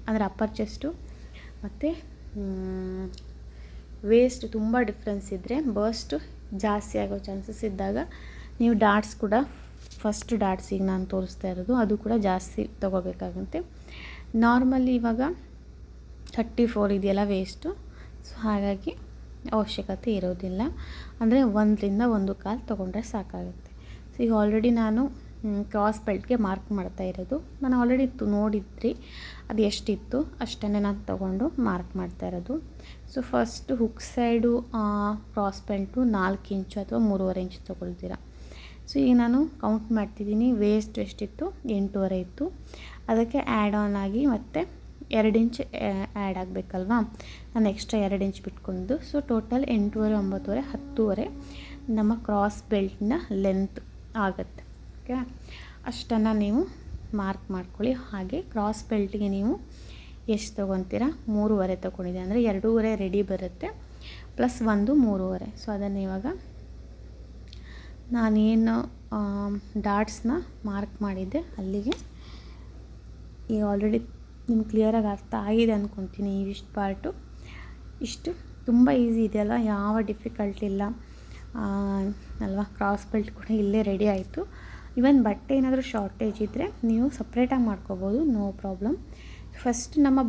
Speaker 1: ಅಂದರೆ ಅಪ್ಪರ್ ಚೆಸ್ಟು ಮತ್ತು ವೇಸ್ಟ್ ತುಂಬ ಡಿಫ್ರೆನ್ಸ್ ಇದ್ದರೆ ಬಸ್ಟು ಜಾಸ್ತಿ ಆಗೋ ಚಾನ್ಸಸ್ ಇದ್ದಾಗ ನೀವು ಡಾಟ್ಸ್ ಕೂಡ ಫಸ್ಟ್ ಡಾಟ್ಸ್ ಈಗ ನಾನು ತೋರಿಸ್ತಾ ಇರೋದು ಅದು ಕೂಡ ಜಾಸ್ತಿ ತೊಗೋಬೇಕಾಗುತ್ತೆ. ನಾರ್ಮಲಿ ಇವಾಗ 34 ಇದೆಯಲ್ಲ ವೇಸ್ಟು, ಸೊ ಹಾಗಾಗಿ ಅವಶ್ಯಕತೆ ಇರೋದಿಲ್ಲ, ಅಂದರೆ 1ರಿಂದ 1/4 ತೊಗೊಂಡ್ರೆ ಸಾಕಾಗುತ್ತೆ. ಸೊ ಈಗ ಆಲ್ರೆಡಿ ನಾನು ಕ್ರಾಸ್ ಬೆಲ್ಟ್ಗೆ ಮಾರ್ಕ್ ಮಾಡ್ತಾ ಇರೋದು, ನಾನು ಆಲ್ರೆಡಿ ನೋಡಿದ್ರಿ ಅದು ಎಷ್ಟಿತ್ತು ಅಷ್ಟನ್ನೇ ನಾನು ತೊಗೊಂಡು ಮಾರ್ಕ್ ಮಾಡ್ತಾ ಇರೋದು. So first hook side cross belt 4 ಇಂಚು ಅಥವಾ 3.5 ಇಂಚ್ ತೊಗೊಳ್ತೀರಾ. ಸೊ ಈಗ ನಾನು ಕೌಂಟ್ ಮಾಡ್ತಿದ್ದೀನಿ, ವೇಸ್ಟ್ ಎಷ್ಟಿತ್ತು 8.5 ಇತ್ತು, ಅದಕ್ಕೆ ಆ್ಯಡ್ ಆನ್ ಆಗಿ ಮತ್ತು 2 ಇಂಚ್ ಆ್ಯಡ್ ಆಗಬೇಕಲ್ವಾ, ನಾನು ಎಕ್ಸ್ಟ್ರಾ 2 ಇಂಚ್ ಬಿಟ್ಕೊಂಡು. ಸೊ ಟೋಟಲ್ 8.5, 9.5, 10.5 ನಮ್ಮ ಕ್ರಾಸ್ ಬೆಲ್ಟ್ನ ಲೆಂತ್ ಆಗುತ್ತೆ. ಓಕೆ, ಅಷ್ಟನ್ನು ನೀವು ಮಾರ್ಕ್ ಮಾಡ್ಕೊಳ್ಳಿ. ಹಾಗೆ ಕ್ರಾಸ್ ಬೆಲ್ಟ್ಗೆ ನೀವು ಎಷ್ಟು ತೊಗೊತೀರಾ, 3.5 ತೊಗೊಂಡಿದೆ ಅಂದರೆ 2.5 ರೆಡಿ ಬರುತ್ತೆ, ಪ್ಲಸ್ 1 3.5. ಸೊ ಅದನ್ನು ಇವಾಗ ನಾನೇನು ಡಾಟ್ಸ್ನ ಮಾರ್ಕ್ ಮಾಡಿದ್ದೆ ಅಲ್ಲಿಗೆ ಈಗ ಆಲ್ರೆಡಿ ನಿಮ್ಗೆ ಕ್ಲಿಯರಾಗಿ ಅರ್ಥ ಆಗಿದೆ ಅಂದ್ಕೊತೀನಿ. ಇವಿಷ್ಟು ಪಾರ್ಟು ಇಷ್ಟು ತುಂಬ ಈಸಿ ಇದೆಯಲ್ಲ, ಯಾವ ಡಿಫಿಕಲ್ಟ್ ಇಲ್ಲ ಅಲ್ವಾ. ಕ್ರಾಸ್ ಬೆಲ್ಟ್ ಕೂಡ ಇಲ್ಲೇ ರೆಡಿ ಆಯಿತು. ಇವನ್ ಬಟ್ಟೆ ಏನಾದರೂ ಶಾರ್ಟೇಜ್ ಇದ್ದರೆ ನೀವು ಸಪ್ರೇಟಾಗಿ ಮಾಡ್ಕೋಬೋದು, ನೋ ಪ್ರಾಬ್ಲಮ್. ಫಸ್ಟ್ ನಮ್ಮ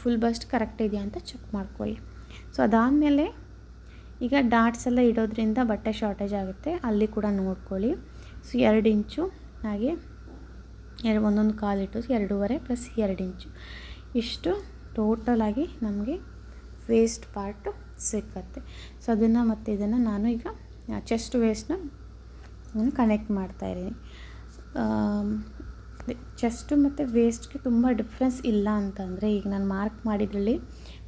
Speaker 1: ಫುಲ್ ಬಸ್ಟ್ ಕರೆಕ್ಟ್ ಇದೆಯಾ ಅಂತ ಚೆಕ್ ಮಾಡ್ಕೊಳ್ಳಿ. ಸೊ ಅದಾದಮೇಲೆ ಈಗ ಡಾಟ್ಸ್ ಎಲ್ಲ ಇಡೋದ್ರಿಂದ ಬಟ್ಟೆ ಶಾರ್ಟೇಜ್ ಆಗುತ್ತೆ, ಅಲ್ಲಿ ಕೂಡ ನೋಡ್ಕೊಳ್ಳಿ. ಸೊ 2 ಇಂಚು ಹಾಗೆ 1 ಕಾಲು ಇಟ್ಟು 2.5 ಪ್ಲಸ್ 2 ಇಂಚು ಇಷ್ಟು ಟೋಟಲಾಗಿ ನಮಗೆ ವೇಸ್ಟ್ ಪಾರ್ಟು ಸಿಕ್ಕತ್ತೆ. ಸೊ ಅದನ್ನು ಮತ್ತು ಇದನ್ನು ನಾನು ಈಗ ಚೆಸ್ಟ್ ವೇಸ್ಟ್ನ ನಾನು ಕನೆಕ್ಟ್ ಮಾಡ್ತಾಯಿದ್ದೀನಿ. ಚೆಸ್ಟು ಮತ್ತು ವೇಸ್ಟ್ಗೆ ತುಂಬ ಡಿಫ್ರೆನ್ಸ್ ಇಲ್ಲ ಅಂತಂದರೆ, ಈಗ ನಾನು ಮಾರ್ಕ್ ಮಾಡಿದ್ರಲ್ಲಿ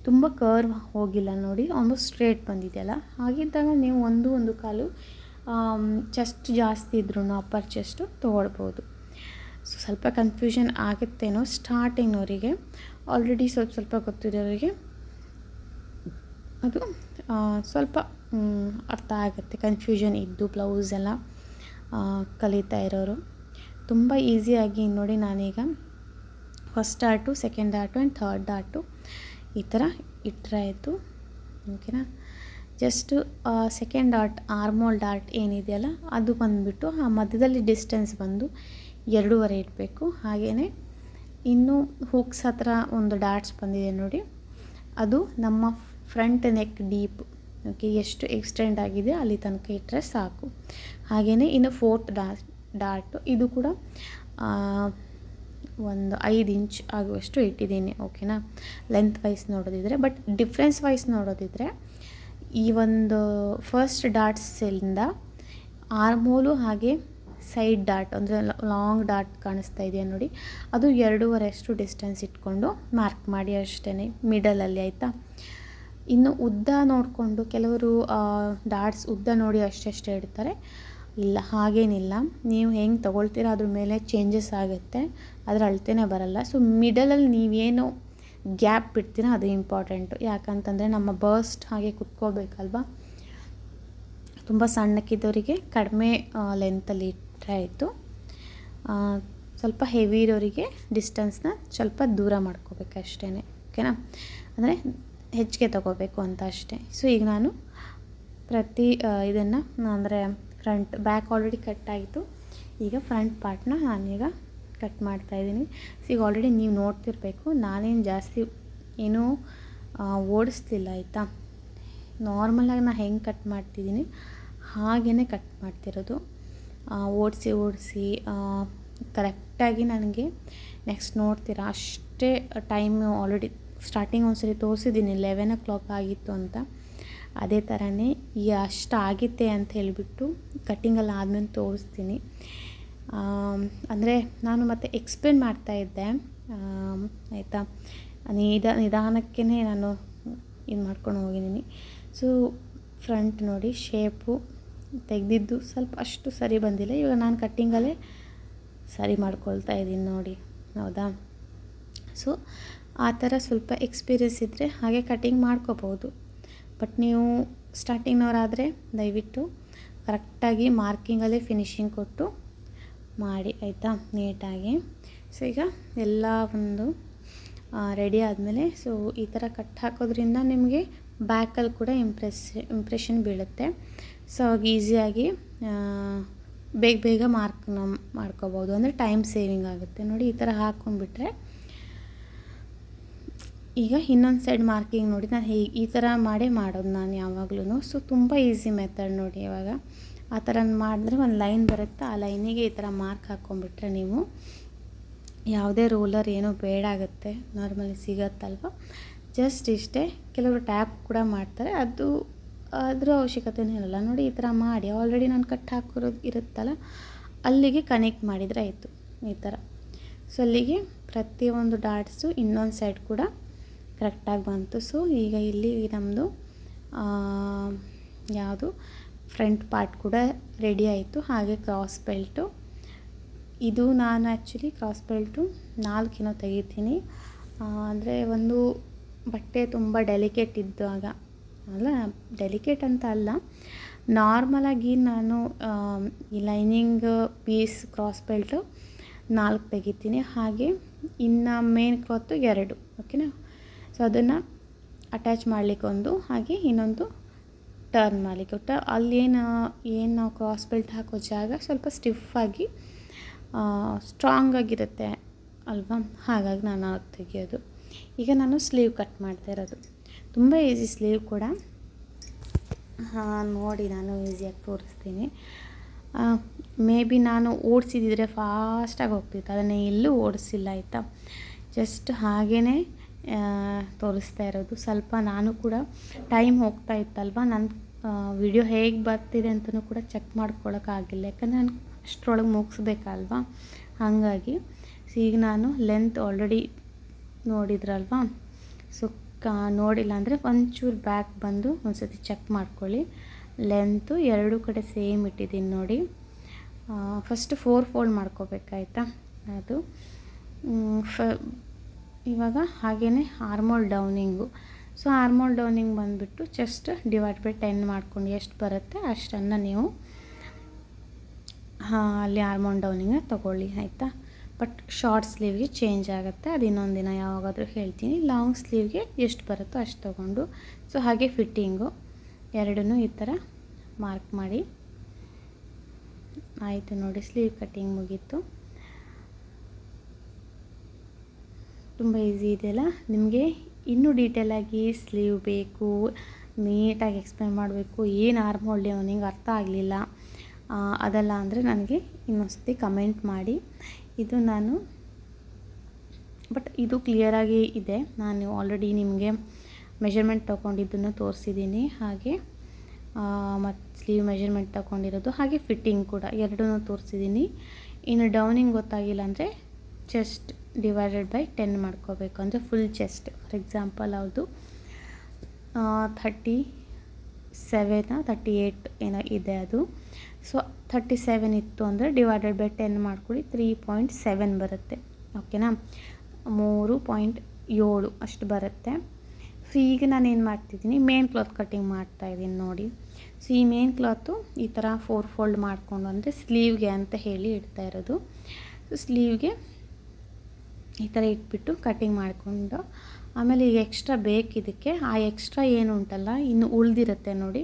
Speaker 1: ತುಂಬ ಕರ್ವ್ ಹೋಗಿಲ್ಲ ನೋಡಿ, ಆಲ್ಮೋಸ್ಟ್ ಸ್ಟ್ರೇಟ್ ಬಂದಿದೆಯಲ್ಲ, ಹಾಗಿದ್ದಾಗ ನೀವು 1 ಕಾಲು ಚೆಸ್ಟ್ ಜಾಸ್ತಿ ಇದ್ರೂ ಅಪ್ಪರ್ ಚೆಸ್ಟು ತೊಗೊಳ್ಬೋದು. ಸೊ ಸ್ವಲ್ಪ ಕನ್ಫ್ಯೂಷನ್ ಆಗುತ್ತೇನೋ ಸ್ಟಾರ್ಟಿಂಗ್ನವರಿಗೆ, ಆಲ್ರೆಡಿ ಸ್ವಲ್ಪ ಗೊತ್ತಿರೋರಿಗೆ ಅದು ಸ್ವಲ್ಪ ಅರ್ಥ ಆಗುತ್ತೆ. ಕನ್ಫ್ಯೂಷನ್ ಇದ್ದು ಬ್ಲೌಸ್ ಎಲ್ಲ ಕಲಿತಾ ಇರೋರು ತುಂಬ ಈಸಿಯಾಗಿ ನೋಡಿ, ನಾನೀಗ first dot, second dot and third dot ಈ ಥರ ಇಟ್ಟರೆ ಆಯಿತು. ಓಕೆನಾ. Just second dot armhole dot ಏನಿದೆಯಲ್ಲ ಅದು ಬಂದುಬಿಟ್ಟು ಆ ಮಧ್ಯದಲ್ಲಿ ಡಿಸ್ಟೆನ್ಸ್ ಬಂದು 2.5 ಇಡಬೇಕು. ಹಾಗೆಯೇ ಇನ್ನು ಹುಕ್ಸ್ ಹತ್ರ ಒಂದು ಡಾಟ್ಸ್ ಬಂದಿದೆ ನೋಡಿ, ಅದು ನಮ್ಮ ಫ್ರಂಟ್ ನೆಕ್ ಡೀಪ್, ಓಕೆ, ಎಷ್ಟು ಎಕ್ಸ್ಟೆಂಡ್ ಆಗಿದೆ ಅಲ್ಲಿ ತನಕ ಇಟ್ಟರೆ ಸಾಕು. ಹಾಗೆಯೇ ಇನ್ನು 4th ಡಾಟು ಇದು ಕೂಡ ಒಂದು 5 ಇಂಚ್ ಆಗುವಷ್ಟು ಇಟ್ಟಿದ್ದೀನಿ. ಓಕೆನಾ, ಲೆಂತ್ ವೈಸ್ ನೋಡೋದಿದ್ರೆ. ಬಟ್ ಡಿಫ್ರೆನ್ಸ್ ವೈಸ್ ನೋಡೋದಿದ್ರೆ ಈ ಒಂದು ಫಸ್ಟ್ ಡಾಟ್ಸಿಂದ ಆರ್ಮೋಲು ಹಾಗೆ ಸೈಡ್ ಡಾಟ್ ಅಂದರೆ ಲಾಂಗ್ ಡಾಟ್ ಕಾಣಿಸ್ತಾ ಇದೆಯಾ ನೋಡಿ, ಅದು 2.5 ಡಿಸ್ಟೆನ್ಸ್ ಇಟ್ಕೊಂಡು ಮಾರ್ಕ್ ಮಾಡಿ ಅಷ್ಟೇ ಮಿಡಲಲ್ಲಿ, ಆಯಿತಾ. ಇನ್ನು ಉದ್ದ ನೋಡಿಕೊಂಡು ಕೆಲವರು ಡಾಟ್ಸ್ ಉದ್ದ ನೋಡಿ ಅಷ್ಟೇ ಇಡ್ತಾರೆ. ಇಲ್ಲ, ಹಾಗೇನಿಲ್ಲ, ನೀವು ಹೆಂಗೆ ತೊಗೊಳ್ತೀರ ಅದ್ರ ಮೇಲೆ ಚೇಂಜಸ್ ಆಗುತ್ತೆ, ಅದರ ಅಳತೆನೇ ಬರಲ್ಲ. ಸೊ ಮಿಡಲಲ್ಲಿ ನೀವೇನು ಗ್ಯಾಪ್ ಬಿಡ್ತೀರ ಅದು ಇಂಪಾರ್ಟೆಂಟು. ಯಾಕಂತಂದರೆ ನಮ್ಮ ಬಸ್ಟ್ ಹಾಗೆ ಕುತ್ಕೋಬೇಕಲ್ವ. ತುಂಬ ಸಣ್ಣಕ್ಕಿದ್ದವರಿಗೆ ಕಡಿಮೆ ಲೆಂತಲ್ಲಿ ಇಟ್ಟರೆ ಆಯಿತು. ಸ್ವಲ್ಪ ಹೆವಿ ಇರೋರಿಗೆ ಡಿಸ್ಟೆನ್ಸ್ನ ಸ್ವಲ್ಪ ದೂರ ಮಾಡ್ಕೋಬೇಕು ಅಷ್ಟೇ. ಓಕೆನಾ, ಅಂದರೆ ಹೆಚ್ಚಿಗೆ ತೊಗೋಬೇಕು ಅಂತ ಅಷ್ಟೇ. ಸೊ ಈಗ ನಾನು ಪ್ರತಿ ಇದನ್ನು ಅಂದರೆ ಬ್ಯಾಕ್ ಆಲ್ರೆಡಿ ಕಟ್ ಆಯಿತು. ಈಗ ಫ್ರಂಟ್ ಪಾರ್ಟ್ನ ನಾನೀಗ ಕಟ್ ಮಾಡ್ತಾಯಿದ್ದೀನಿ. ಸೊ ಈಗ ಆಲ್ರೆಡಿ ನೀವು ನೋಡ್ತಿರ್ಬೇಕು, ನಾನೇನು ಜಾಸ್ತಿ ಏನೂ ಓಡಿಸ್ಲಿಲ್ಲ, ಆಯಿತಾ. ನಾರ್ಮಲಾಗಿ ನಾನು ಹೆಂಗೆ ಕಟ್ ಮಾಡ್ತಿದ್ದೀನಿ ಹಾಗೇ ಕಟ್ ಮಾಡ್ತಿರೋದು. ಓಡಿಸಿ ಕರೆಕ್ಟಾಗಿ ನನಗೆ ನೆಕ್ಸ್ಟ್ ನೋಡ್ತೀರಾ ಅಷ್ಟೇ ಟೈಮು ಆಲ್ರೆಡಿ ಸ್ಟಾರ್ಟಿಂಗ್ ಒಂದ್ಸರಿ ತೋರಿಸಿದ್ದೀನಿ 11 o'clock ಆಗಿತ್ತು ಅಂತ. ಅದೇ ಥರನೇ ಈಗ ಅಷ್ಟು ಆಗಿತ್ತೆ ಅಂತ ಹೇಳಿಬಿಟ್ಟು ಕಟ್ಟಿಂಗಲ್ಲಿ ಆದಮೇಲೆ ತೋರಿಸ್ತೀನಿ. ಅಂದರೆ ನಾನು ಮತ್ತೆ ಎಕ್ಸ್ಪ್ಲೇನ್ ಮಾಡ್ತಾಯಿದ್ದೆ, ಆಯಿತಾ. ನಿಧಾನಕ್ಕೇ ನಾನು ಇದು ಮಾಡ್ಕೊಂಡು ಹೋಗಿದ್ದೀನಿ. ಸೊ ಫ್ರಂಟ್ ನೋಡಿ ಶೇಪು ತೆಗೆದಿದ್ದು ಸ್ವಲ್ಪ ಅಷ್ಟು ಸರಿ ಬಂದಿಲ್ಲ. ಇವಾಗ ನಾನು ಕಟ್ಟಿಂಗಲ್ಲೇ ಸರಿ ಮಾಡ್ಕೊಳ್ತಾ ಇದ್ದೀನಿ ನೋಡಿ, ಹೌದಾ. ಸೊ ಆ ಥರ ಸ್ವಲ್ಪ ಎಕ್ಸ್ಪೀರಿಯನ್ಸ್ ಇದ್ದರೆ ಹಾಗೆ ಕಟ್ಟಿಂಗ್ ಮಾಡ್ಕೋಬೋದು. ಬಟ್ ನೀವು ಸ್ಟಾರ್ಟಿಂಗ್ನವರಾದರೆ ದಯವಿಟ್ಟು ಕರೆಕ್ಟಾಗಿ ಮಾರ್ಕಿಂಗಲ್ಲೇ ಫಿನಿಶಿಂಗ್ ಕೊಟ್ಟು ಮಾಡಿ, ಆಯಿತಾ, ನೀಟಾಗಿ. ಸೊ ಈಗ ಎಲ್ಲ ಒಂದು ರೆಡಿ ಆದಮೇಲೆ ಸೊ ಈ ಥರ ಕಟ್ ಹಾಕೋದ್ರಿಂದ ನಿಮಗೆ ಬ್ಯಾಕಲ್ಲಿ ಕೂಡ ಇಂಪ್ರೆಷನ್ ಬೀಳುತ್ತೆ. ಸೊ ಆಗ ಈಸಿಯಾಗಿ ಬೇಗ ಮಾರ್ಕ್ನ ಮಾಡ್ಕೋಬೋದು, ಅಂದರೆ ಟೈಮ್ ಸೇವಿಂಗ್ ಆಗುತ್ತೆ ನೋಡಿ. ಈ ಥರ ಹಾಕ್ಕೊಂಡ್ಬಿಟ್ರೆ ಈಗ ಇನ್ನೊಂದು ಸೈಡ್ ಮಾರ್ಕಿಂಗ್ ನೋಡಿ, ನಾನು ಈ ಥರ ಮಾಡೋದು ನಾನು ಯಾವಾಗಲೂ. ಸೊ ತುಂಬ ಈಸಿ ಮೆಥಡ್ ನೋಡಿ. ಇವಾಗ ಆ ಥರ ಮಾಡಿದ್ರೆ ಒಂದು ಲೈನ್ ಬರುತ್ತೆ, ಆ ಲೈನಿಗೆ ಈ ಥರ ಮಾರ್ಕ್ ಹಾಕ್ಕೊಂಡ್ಬಿಟ್ರೆ ನೀವು ಯಾವುದೇ ರೋಲರ್ ಏನೂ ಬೇಡ ಆಗುತ್ತೆ, ನಾರ್ಮಲಿ ಸಿಗತ್ತಲ್ವ. ಜಸ್ಟ್ ಇಷ್ಟೇ. ಕೆಲವರು ಟ್ಯಾಪ್ ಕೂಡ ಮಾಡ್ತಾರೆ, ಅದ್ರ ಅವಶ್ಯಕತೆಯೂ ಇರಲ್ಲ ನೋಡಿ. ಈ ಥರ ಮಾಡಿ ಆಲ್ರೆಡಿ ನಾನು ಕಟ್ ಹಾಕಿರೋದು ಇರುತ್ತಲ್ಲ ಅಲ್ಲಿಗೆ ಕನೆಕ್ಟ್ ಮಾಡಿದರೆ ಆಯಿತು, ಈ ಥರ. ಸೊ ಅಲ್ಲಿಗೆ ಪ್ರತಿಯೊಂದು ಡಾಟ್ಸು ಇನ್ನೊಂದು ಸೈಡ್ ಕೂಡ ಕರೆಕ್ಟಾಗಿ ಬಂತು. ಸೊ ಈಗ ಇಲ್ಲಿ ನಮ್ಮದು ಯಾವುದು ಫ್ರಂಟ್ ಪಾರ್ಟ್ ಕೂಡ ರೆಡಿ ಆಯಿತು. ಹಾಗೆ ಕ್ರಾಸ್ ಬೆಲ್ಟು, ಇದು ನಾನು ಆ್ಯಕ್ಚುಲಿ ಕ್ರಾಸ್ ಬೆಲ್ಟು 4 ತೆಗಿತೀನಿ. ಅಂದರೆ ಒಂದು ಬಟ್ಟೆ ತುಂಬ ಡೆಲಿಕೇಟ್ ಇದ್ದಾಗ, ಅಲ್ಲ ಡೆಲಿಕೇಟ್ ಅಂತ ಅಲ್ಲ, ನಾರ್ಮಲಾಗಿ ನಾನು ಈ ಲೈನಿಂಗ್ ಪೀಸ್ ಕ್ರಾಸ್ ಬೆಲ್ಟು 4 ತೆಗಿತೀನಿ. ಹಾಗೆ ಇನ್ನು ಮೇನ್ ಕ್ಲಾತು 2, ಓಕೆನಾ. ಸೊ ಅದನ್ನು ಅಟ್ಯಾಚ್ ಮಾಡಲಿಕ್ಕೆ ಒಂದು, ಹಾಗೆ ಇನ್ನೊಂದು ಟರ್ನ್ ಮಾಡಲಿಕ್ಕೆ. ಅಲ್ಲಿ ಏನು ನಾವು ಕ್ರಾಸ್ ಬೆಲ್ಟ್ ಹಾಕೋ ಜಾಗ ಸ್ವಲ್ಪ ಸ್ಟಿಫಾಗಿ ಸ್ಟ್ರಾಂಗಾಗಿರುತ್ತೆ, ಅಲ್ವಾ, ಹಾಗಾಗಿ ನಾನು ತೆಗೆಯೋದು. ಈಗ ನಾನು ಸ್ಲೀವ್ ಕಟ್ ಮಾಡ್ತಾ ಇರೋದು, ತುಂಬ ಈಸಿ ಸ್ಲೀವ್ ಕೂಡ. ನೋಡಿ ನಾನು ಈಸಿಯಾಗಿ ತೋರಿಸ್ತೀನಿ. ಮೇ ಬಿ ನಾನು ಓಡಿಸಿದ್ರೆ ಫಾಸ್ಟಾಗಿ ಹೋಗ್ತಿತ್ತು, ಅದನ್ನು ಎಲ್ಲೂ ಓಡಿಸಿಲ್ಲ ಆಯಿತಾ. ಜಸ್ಟ್ ಹಾಗೇ ತೋರಿಸ್ತಾ ಇರೋದು. ಸ್ವಲ್ಪ ನಾನು ಕೂಡ ಟೈಮ್ ಹೋಗ್ತಾ ಇತ್ತಲ್ವ, ನನ್ನ ವಿಡಿಯೋ ಹೇಗೆ ಬರ್ತಿದೆ ಅಂತಲೂ ಕೂಡ ಚೆಕ್ ಮಾಡ್ಕೊಳಕ್ಕಾಗಿಲ್ಲ, ಯಾಕಂದರೆ ನಾನು ಅಷ್ಟರೊಳಗೆ ಮುಗಿಸ್ಬೇಕಲ್ವ, ಹಾಗಾಗಿ. ಸೊ ಈಗ ನಾನು ಲೆಂತ್ ಆಲ್ರೆಡಿ ನೋಡಿದ್ರಲ್ವ, ಸೊ ನೋಡಿಲ್ಲ ಅಂದರೆ ಒಂಚೂರು ಬ್ಯಾಕ್ ಬಂದು ಒಂದು ಸತಿ ಚೆಕ್ ಮಾಡ್ಕೊಳ್ಳಿ. ಲೆಂತು ಎರಡೂ ಕಡೆ ಸೇಮ್ ಇಟ್ಟಿದ್ದೀನಿ ನೋಡಿ. ಫಸ್ಟ್ 4 ಫೋಲ್ಡ್ ಮಾಡ್ಕೋಬೇಕಾಯ್ತಾ ಅದು. ಇವಾಗ ಹಾಗೇ ಆರ್ಮೋಲ್ ಡೌನಿಂಗು. ಸೊ ಆರ್ಮೋಲ್ ಡೌನಿಂಗ್ ಬಂದುಬಿಟ್ಟು ಜಸ್ಟ್ ಡಿವೈಡ್ ಬೈ 10 ಮಾಡ್ಕೊಂಡು ಎಷ್ಟು ಬರುತ್ತೆ ಅಷ್ಟನ್ನು ನೀವು ಅಲ್ಲಿ ಆರ್ಮೋಲ್ ಡೌನಿಂಗ ತೊಗೊಳ್ಳಿ ಆಯಿತಾ. ಬಟ್ ಶಾರ್ಟ್ ಸ್ಲೀವ್ಗೆ ಚೇಂಜ್ ಆಗುತ್ತೆ, ಅದು ಇನ್ನೊಂದು ದಿನ ಯಾವಾಗಾದರೂ ಹೇಳ್ತೀನಿ. ಲಾಂಗ್ ಸ್ಲೀವ್ಗೆ ಎಷ್ಟು ಬರುತ್ತೋ ಅಷ್ಟು ತೊಗೊಂಡು, ಸೊ ಹಾಗೆ ಫಿಟ್ಟಿಂಗು ಎರಡನ್ನೂ ಈ ಥರ ಮಾರ್ಕ್ ಮಾಡಿ ಆಯಿತು ನೋಡಿ. ಸ್ಲೀವ್ ಕಟ್ಟಿಂಗ್ ಮುಗೀತು. ತುಂಬ ಈಸಿ ಇದೆಯಲ್ಲ. ನಿಮಗೆ ಇನ್ನೂ ಡೀಟೇಲಾಗಿ ಸ್ಲೀವ್ ಬೇಕು, ನೀಟಾಗಿ ಎಕ್ಸ್ಪ್ಲೇನ್ ಮಾಡಬೇಕು, ಏನು ಆರ್ಮೋಲ್ ಡೌನಿಂಗ್ ಅರ್ಥ ಆಗಲಿಲ್ಲ ಅದೆಲ್ಲ ಅಂದರೆ ನನಗೆ ಇನ್ನೊಂದ್ಸತಿ ಕಮೆಂಟ್ ಮಾಡಿ. ಇದು ನಾನು ಬಟ್ ಇದು ಕ್ಲಿಯರಾಗಿ ಇದೆ, ನಾನು ಆಲ್ರೆಡಿ ನಿಮಗೆ ಮೆಷರ್ಮೆಂಟ್ ತೊಗೊಂಡಿದ್ದನ್ನು ತೋರಿಸಿದ್ದೀನಿ, ಹಾಗೆ ಮತ್ತು ಸ್ಲೀವ್ ಮೆಷರ್ಮೆಂಟ್ ತೊಗೊಂಡಿರೋದು, ಹಾಗೆ ಫಿಟ್ಟಿಂಗ್ ಕೂಡ ಎರಡನ್ನೂ ತೋರಿಸಿದ್ದೀನಿ. ಇನ್ನು ಡೌನಿಂಗ್ ಗೊತ್ತಾಗಿಲ್ಲ ಅಂದರೆ ಚೆಸ್ಟ್ ಡಿವೈಡೆಡ್ ಬೈ 10 ಮಾಡ್ಕೋಬೇಕು, ಅಂದರೆ ಫುಲ್ ಚೆಸ್ಟ್. ಫಾರ್ ಎಕ್ಸಾಂಪಲ್ ಯಾವುದು 38 ಏನೋ ಇದೆ ಅದು. ಸೊ 37 ಇತ್ತು ಅಂದರೆ ಡಿವೈಡೆಡ್ ಬೈ 10 ಮಾಡ್ಕೊಳ್ಳಿ, 3.7 ಬರುತ್ತೆ. ಓಕೆನಾ, 3.7 ಅಷ್ಟು ಬರುತ್ತೆ. ಸೊ ಈಗ ನಾನು ಏನು ಮಾಡ್ತಿದ್ದೀನಿ, ಮೇನ್ ಕ್ಲಾತ್ ಕಟ್ಟಿಂಗ್ ಮಾಡ್ತಾಯಿದ್ದೀನಿ ನೋಡಿ. ಸೊ ಈ ಮೇನ್ ಕ್ಲಾತು ಈ ಥರ 4 ಫೋಲ್ಡ್ ಮಾಡಿಕೊಂಡು, ಅಂದರೆ ಸ್ಲೀವ್ಗೆ ಅಂತ ಹೇಳಿ ಇಡ್ತಾ ಇರೋದು. ಸೊ ಸ್ಲೀವ್ಗೆ ಈ ಥರ ಇಟ್ಬಿಟ್ಟು ಕಟ್ಟಿಂಗ್ ಮಾಡಿಕೊಂಡು, ಆಮೇಲೆ ಈಗ ಎಕ್ಸ್ಟ್ರಾ ಬೇಕಿದ್ದಕ್ಕೆ ಆ ಎಕ್ಸ್ಟ್ರಾ ಏನು ಉಂಟಲ್ಲ ಇನ್ನು ಉಳಿದಿರುತ್ತೆ ನೋಡಿ.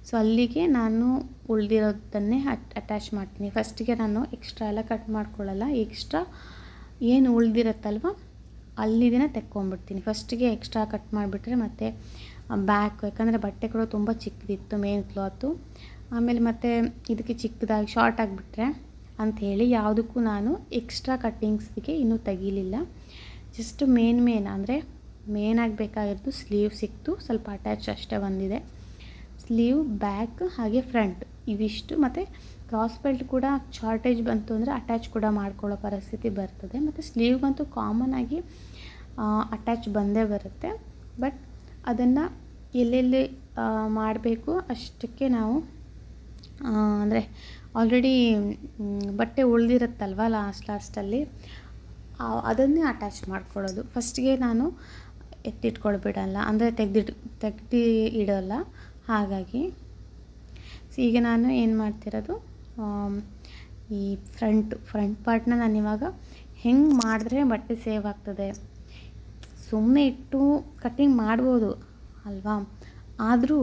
Speaker 1: ಸೊ ಅಲ್ಲಿಗೆ ನಾನು ಉಳಿದಿರೋದನ್ನೇ ಅಟ್ಯಾಚ್ ಮಾಡ್ತೀನಿ. ಫಸ್ಟಿಗೆ ನಾನು ಎಕ್ಸ್ಟ್ರಾ ಎಲ್ಲ ಕಟ್ ಮಾಡ್ಕೊಳ್ಳಲ್ಲ, ಎಕ್ಸ್ಟ್ರಾ ಏನು ಉಳಿದಿರುತ್ತಲ್ವ ಅಲ್ಲಿದಿನ ತೆಕ್ಕೊಂಬಿಡ್ತೀನಿ. ಫಸ್ಟಿಗೆ ಎಕ್ಸ್ಟ್ರಾ ಕಟ್ ಮಾಡಿಬಿಟ್ರೆ ಮತ್ತು ಬ್ಯಾಕ್, ಯಾಕಂದರೆ ಬಟ್ಟೆ ಕೂಡ ತುಂಬ ಚಿಕ್ಕದಿತ್ತು ಮೇನ್ ಕ್ಲಾತು, ಆಮೇಲೆ ಮತ್ತು ಇದಕ್ಕೆ ಚಿಕ್ಕದಾಗಿ ಶಾರ್ಟ್ ಆಗಿಬಿಟ್ರೆ ಅಂಥೇಳಿ ಯಾವುದಕ್ಕೂ ನಾನು ಎಕ್ಸ್ಟ್ರಾ ಕಟ್ಟಿಂಗ್ಸ್ಗೆ ಇನ್ನೂ ತೆಗೀಲಿಲ್ಲ. ಜಸ್ಟ್ ಮೇನ್ ಅಂದರೆ ಮೇನಾಗಿ ಬೇಕಾಗಿರೋದು ಸ್ಲೀವ್ ಸಿಕ್ತು, ಸ್ವಲ್ಪ ಅಟ್ಯಾಚ್ ಅಷ್ಟೇ ಬಂದಿದೆ. ಸ್ಲೀವ್, ಬ್ಯಾಕ್ ಹಾಗೆ ಫ್ರಂಟ್ ಇವಿಷ್ಟು, ಮತ್ತು ಕ್ರಾಸ್ ಬೆಲ್ಟ್ ಕೂಡ ಶಾರ್ಟೇಜ್ ಬಂತು ಅಂದರೆ ಅಟ್ಯಾಚ್ ಕೂಡ ಮಾಡ್ಕೊಳ್ಳೋ ಪರಿಸ್ಥಿತಿ ಬರ್ತದೆ. ಮತ್ತು ಸ್ಲೀವ್ಗಂತೂ ಕಾಮನಾಗಿ ಅಟ್ಯಾಚ್ ಬಂದೇ ಬರುತ್ತೆ, ಬಟ್ ಅದನ್ನು ಎಲ್ಲೆಲ್ಲಿ ಮಾಡಬೇಕು ಅಷ್ಟಕ್ಕೆ ನಾವು ಅಂದರೆ ಆಲ್ರೆಡಿ ಬಟ್ಟೆ ಉಳಿದಿರುತ್ತಲ್ವ ಲಾಸ್ಟಲ್ಲಿ ಅದನ್ನೇ ಅಟ್ಯಾಚ್ ಮಾಡ್ಕೊಳ್ಳೋದು. ಫಸ್ಟಿಗೆ ನಾನು ಎತ್ತಿಟ್ಕೊಳ್ಬಿಡಲ್ಲ, ಅಂದರೆ ತೆಗ್ದು ಇಡೋಲ್ಲ, ಹಾಗಾಗಿ. ಈಗ ನಾನು ಏನು ಮಾಡ್ತಿರೋದು, ಈ ಫ್ರಂಟ್ ಪಾರ್ಟ್ನ ನಾನು ಇವಾಗ ಹೆಂಗೆ ಮಾಡಿದ್ರೆ ಬಟ್ಟೆ ಸೇವ್ ಆಗ್ತದೆ, ಸುಮ್ಮನೆ ಇಟ್ಟು ಕಟ್ಟಿಂಗ್ ಮಾಡ್ಬೋದು ಅಲ್ವಾ, ಆದರೂ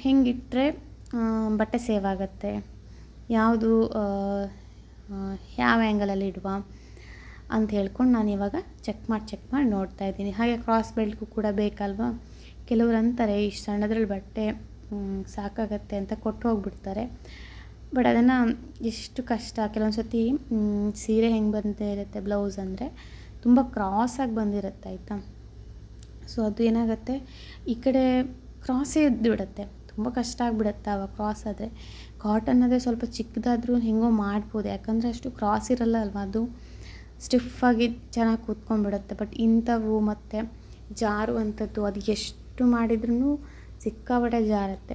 Speaker 1: ಹೆಂಗಿಟ್ಟರೆ ಬಟ್ಟೆ ಸೇವ್ ಆಗುತ್ತೆ, ಯಾವುದು ಯಾವ ಆ್ಯಂಗಲಲ್ಲಿ ಇಡುವ ಅಂತ ಹೇಳ್ಕೊಂಡು ನಾನು ಇವಾಗ ಚೆಕ್ ಮಾಡಿ ನೋಡ್ತಾ ಇದ್ದೀನಿ. ಹಾಗೆ ಕ್ರಾಸ್ ಬೆಲ್ಟ್ಗೂ ಕೂಡ ಬೇಕಲ್ವಾ, ಕೆಲವ್ರು ಅಂತಾರೆ ಇಷ್ಟು ಸಣ್ಣದ್ರಲ್ಲಿ ಬಟ್ಟೆ ಸಾಕಾಗತ್ತೆ ಅಂತ ಕೊಟ್ಟು ಹೋಗ್ಬಿಡ್ತಾರೆ. ಬಟ್ ಅದನ್ನು ಎಷ್ಟು ಕಷ್ಟ, ಕೆಲವೊಂದು ಸತಿ ಸೀರೆ ಹೆಂಗೆ ಬಂದಿರುತ್ತೆ ಬ್ಲೌಸ್ ಅಂದರೆ ತುಂಬ ಕ್ರಾಸಾಗಿ ಬಂದಿರುತ್ತೆ ಆಯಿತಾ. ಸೊ ಅದು ಏನಾಗುತ್ತೆ, ಈ ಕಡೆ ಕ್ರಾಸೇ ಎದ್ದು ಬಿಡುತ್ತೆ, ತುಂಬ ಕಷ್ಟ ಆಗಿಬಿಡುತ್ತೆ ಆವಾಗ ಕ್ರಾಸ್ ಆದರೆ. ಕಾಟನ್ ಅದೇ ಸ್ವಲ್ಪ ಚಿಕ್ಕದಾದರೂ ಹೆಂಗೋ ಮಾಡ್ಬೋದು, ಯಾಕಂದರೆ ಅಷ್ಟು ಕ್ರಾಸ್ ಇರಲ್ಲ ಅಲ್ವಾ, ಅದು ಸ್ಟಿಫಾಗಿ ಚೆನ್ನಾಗಿ ಕೂತ್ಕೊಂಡ್ಬಿಡುತ್ತೆ. ಬಟ್ ಇಂಥವು ಮತ್ತು ಜಾರುವಂಥದ್ದು ಅದು ಎಷ್ಟು ಮಾಡಿದ್ರೂ ಸಿಕ್ಕಾಪಟ್ಟೆ ಜಾರುತ್ತೆ.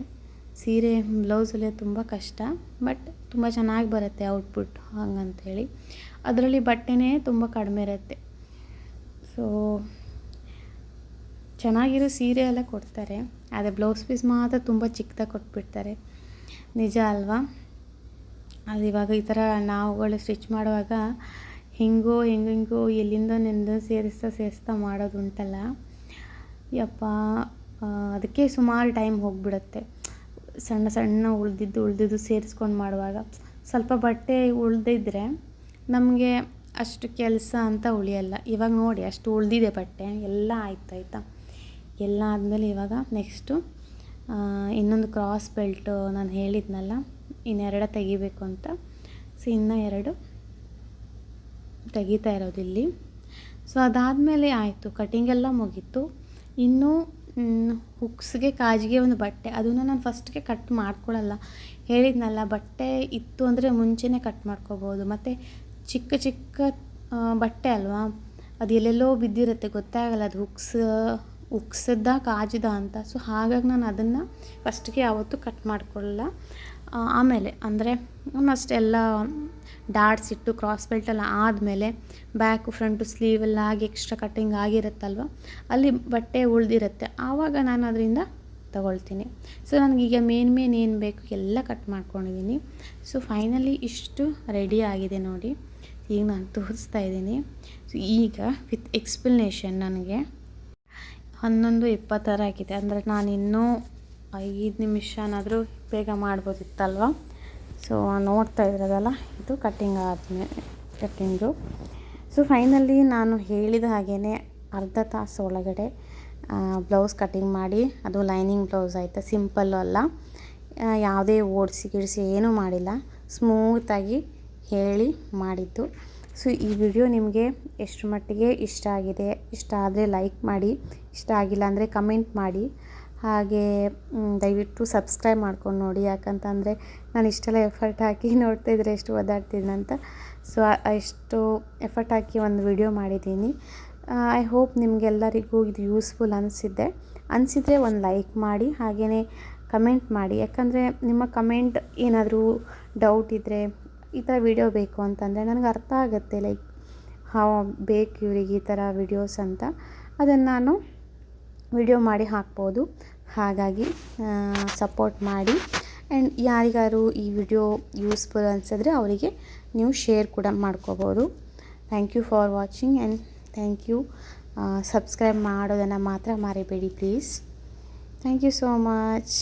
Speaker 1: ಸೀರೆ ಬ್ಲೌಸಲ್ಲೇ ತುಂಬ ಕಷ್ಟ, ಬಟ್ ತುಂಬ ಚೆನ್ನಾಗಿ ಬರುತ್ತೆ ಔಟ್ಪುಟ್ ಹಂಗಂತೇಳಿ. ಅದರಲ್ಲಿ ಬಟ್ಟೆನೇ ತುಂಬ ಕಡಿಮೆ ಇರುತ್ತೆ. ಸೊ ಚೆನ್ನಾಗಿರೋ ಸೀರೆ ಎಲ್ಲ ಕೊಡ್ತಾರೆ, ಆದರೆ ಬ್ಲೌಸ್ ಪೀಸ್ ಮಾತ್ರ ತುಂಬ ಚಿಕ್ಕದಾಗಿ ಕೊಟ್ಬಿಡ್ತಾರೆ, ನಿಜ ಅಲ್ವಾ. ಅದು ಇವಾಗ ಈ ಥರ ನಾವುಗಳು ಸ್ಟಿಚ್ ಮಾಡುವಾಗ ಹೆಂಗೋ ಎಲ್ಲಿಂದ ಸೇರಿಸ್ತಾ ಮಾಡೋದು ಉಂಟಲ್ಲ ಯಪ್ಪ, ಅದಕ್ಕೆ ಸುಮಾರು ಟೈಮ್ ಹೋಗಿಬಿಡುತ್ತೆ. ಸಣ್ಣ ಉಳಿದಿದ್ದು ಸೇರಿಸ್ಕೊಂಡು ಮಾಡುವಾಗ ಸ್ವಲ್ಪ ಬಟ್ಟೆ ಉಳಿದಿದ್ರೆ ನಮಗೆ ಅಷ್ಟು ಕೆಲಸ ಅಂತ ಉಳಿಯಲ್ಲ. ಇವಾಗ ನೋಡಿ ಅಷ್ಟು ಉಳಿದಿದೆ ಬಟ್ಟೆ ಎಲ್ಲ ಆಯ್ತಾ. ಎಲ್ಲ ಆದಮೇಲೆ ಇವಾಗ ನೆಕ್ಸ್ಟು ಇನ್ನೊಂದು ಕ್ರಾಸ್ ಬೆಲ್ಟು ನಾನು ಹೇಳಿದ್ನಲ್ಲ ಇನ್ನೆರಡು ತೆಗಿಬೇಕು ಅಂತ. ಸೊ ಇನ್ನೂ 2 ತೆಗಿತಾ ಇರೋದಿಲ್ಲಿ. ಸೊ ಅದಾದಮೇಲೆ ಆಯಿತು, ಕಟಿಂಗೆಲ್ಲ ಮುಗೀತು. ಇನ್ನೂ ಹುಕ್ಸ್ಗೆ ಕಾಜಿಗೆ ಒಂದು ಬಟ್ಟೆ, ಅದನ್ನು ನಾನು ಫಸ್ಟ್ಗೆ ಕಟ್ ಮಾಡ್ಕೊಳ್ಳಲ್ಲ. ಹೇಳಿದ್ನಲ್ಲ ಬಟ್ಟೆ ಇತ್ತು ಅಂದರೆ ಮುಂಚೆನೇ ಕಟ್ ಮಾಡ್ಕೋಬೋದು. ಮತ್ತು ಚಿಕ್ಕ ಚಿಕ್ಕ ಬಟ್ಟೆ ಅಲ್ವಾ, ಅದು ಎಲ್ಲೆಲ್ಲೋ ಬಿದ್ದಿರುತ್ತೆ, ಗೊತ್ತಾಗಲ್ಲ ಅದು ಉಕ್ಸದ್ದ ಕಾಜಿದ ಅಂತ. ಸೊ ಹಾಗಾಗಿ ನಾನು ಅದನ್ನು ಫಸ್ಟ್ಗೆ ಯಾವತ್ತೂ ಕಟ್ ಮಾಡ್ಕೊಳ್ಳಲ್ಲ. ಆಮೇಲೆ ಅಂದರೆ ಅಷ್ಟೆಲ್ಲ ಡಾಟ್ಸ್ ಇಟ್ಟು ಕ್ರಾಸ್ ಬೆಲ್ಟೆಲ್ಲ ಆದಮೇಲೆ ಬ್ಯಾಕು ಫ್ರಂಟು ಸ್ಲೀವೆಲ್ಲ ಆಗಿ ಎಕ್ಸ್ಟ್ರಾ ಕಟ್ಟಿಂಗ್ ಆಗಿರುತ್ತಲ್ವ, ಅಲ್ಲಿ ಬಟ್ಟೆ ಉಳಿದಿರುತ್ತೆ, ಆವಾಗ ನಾನು ಅದರಿಂದ ತಗೊಳ್ತೀನಿ. ಸೊ ನನಗೀಗ ಮೇನ್ ಏನು ಬೇಕು ಎಲ್ಲ ಕಟ್ ಮಾಡ್ಕೊಂಡಿದ್ದೀನಿ. ಸೊ ಫೈನಲಿ ಇಷ್ಟು ರೆಡಿ ಆಗಿದೆ ನೋಡಿ. ಈಗ ನಾನು ತೋರಿಸ್ತಾ ಇದ್ದೀನಿ. ಸೊ ಈಗ ವಿತ್ ಎಕ್ಸ್ಪ್ಲನೇಷನ್ ನನಗೆ 11:20 ಆಗಿದೆ. ಅಂದರೆ ನಾನು ಇನ್ನೂ 5 ನಿಮಿಷನಾದರೂ ಬೇಗ ಮಾಡ್ಬೋದಿತ್ತಲ್ವ. ಸೊ ನೋಡ್ತಾ ಇದ್ರದಲ್ಲ, ಇದು ಕಟ್ಟಿಂಗು. ಸೊ ಫೈನಲಿ ನಾನು ಹೇಳಿದ ಹಾಗೇ ಅರ್ಧ ತಾಸು ಒಳಗಡೆ ಬ್ಲೌಸ್ ಕಟ್ಟಿಂಗ್ ಮಾಡಿ, ಅದು ಲೈನಿಂಗ್ ಬ್ಲೌಸ್ ಆಯಿತಾ, ಸಿಂಪಲ್ಲು ಅಲ್ಲ, ಯಾವುದೇ ಗಿಡಿಸಿ ಏನೂ ಮಾಡಿಲ್ಲ, ಸ್ಮೂತಾಗಿ ಹೇಳಿ ಮಾಡಿದ್ದು. ಸೊ ಈ ವಿಡಿಯೋ ನಿಮಗೆ ಎಷ್ಟು ಮಟ್ಟಿಗೆ ಇಷ್ಟ ಆಗಿದೆ, ಇಷ್ಟ ಆದರೆ ಲೈಕ್ ಮಾಡಿ, ಇಷ್ಟ ಆಗಿಲ್ಲ ಅಂದರೆ ಕಮೆಂಟ್ ಮಾಡಿ. ಹಾಗೆ ದಯವಿಟ್ಟು ಸಬ್ಸ್ಕ್ರೈಬ್ ಮಾಡ್ಕೊಂಡು ನೋಡಿ, ಯಾಕಂತಂದರೆ ನಾನು ಇಷ್ಟೆಲ್ಲ ಎಫರ್ಟ್ ಹಾಕಿ ನೋಡ್ತಾ ಇದ್ದರೆ ಎಷ್ಟು ಓದಾಡ್ತೀನಂತ. ಸೊ ಎಷ್ಟು ಎಫರ್ಟ್ ಹಾಕಿ ಒಂದು ವಿಡಿಯೋ ಮಾಡಿದ್ದೀನಿ. ಐ ಹೋಪ್ ನಿಮಗೆಲ್ಲರಿಗೂ ಇದು ಯೂಸ್ಫುಲ್ ಅನಿಸಿದರೆ ಒಂದು ಲೈಕ್ ಮಾಡಿ, ಹಾಗೆಯೇ ಕಮೆಂಟ್ ಮಾಡಿ. ಯಾಕಂದರೆ ನಿಮ್ಮ ಕಮೆಂಟ್ ಏನಾದರೂ ಡೌಟ್ ಇದ್ದರೆ, ಈ ಥರ ವಿಡಿಯೋ ಬೇಕು ಅಂತಂದರೆ ನನಗೆ ಅರ್ಥ ಆಗುತ್ತೆ, ಲೈಕ್ ಬೇಕು ಇವರಿಗೆ ಈ ಥರ ವಿಡಿಯೋಸ್ ಅಂತ, ಅದನ್ನು ನಾನು ವಿಡಿಯೋ ಮಾಡಿ ಹಾಕ್ಬೋದು. ಹಾಗಾಗಿ ಸಪೋರ್ಟ್ ಮಾಡಿ. ಆ್ಯಂಡ್ ಯಾರಿಗಾರು ಈ ವಿಡಿಯೋ ಯೂಸ್ಫುಲ್ ಅನಿಸಿದ್ರೆ ಅವರಿಗೆ ನೀವು ಶೇರ್ ಕೂಡ ಮಾಡ್ಕೋಬೋದು. Thank you for watching and thank you. Subscribe ಮಾಡೋದನ್ನು ಮಾತ್ರ ಮರಿಬೇಡಿ please. Thank you so much.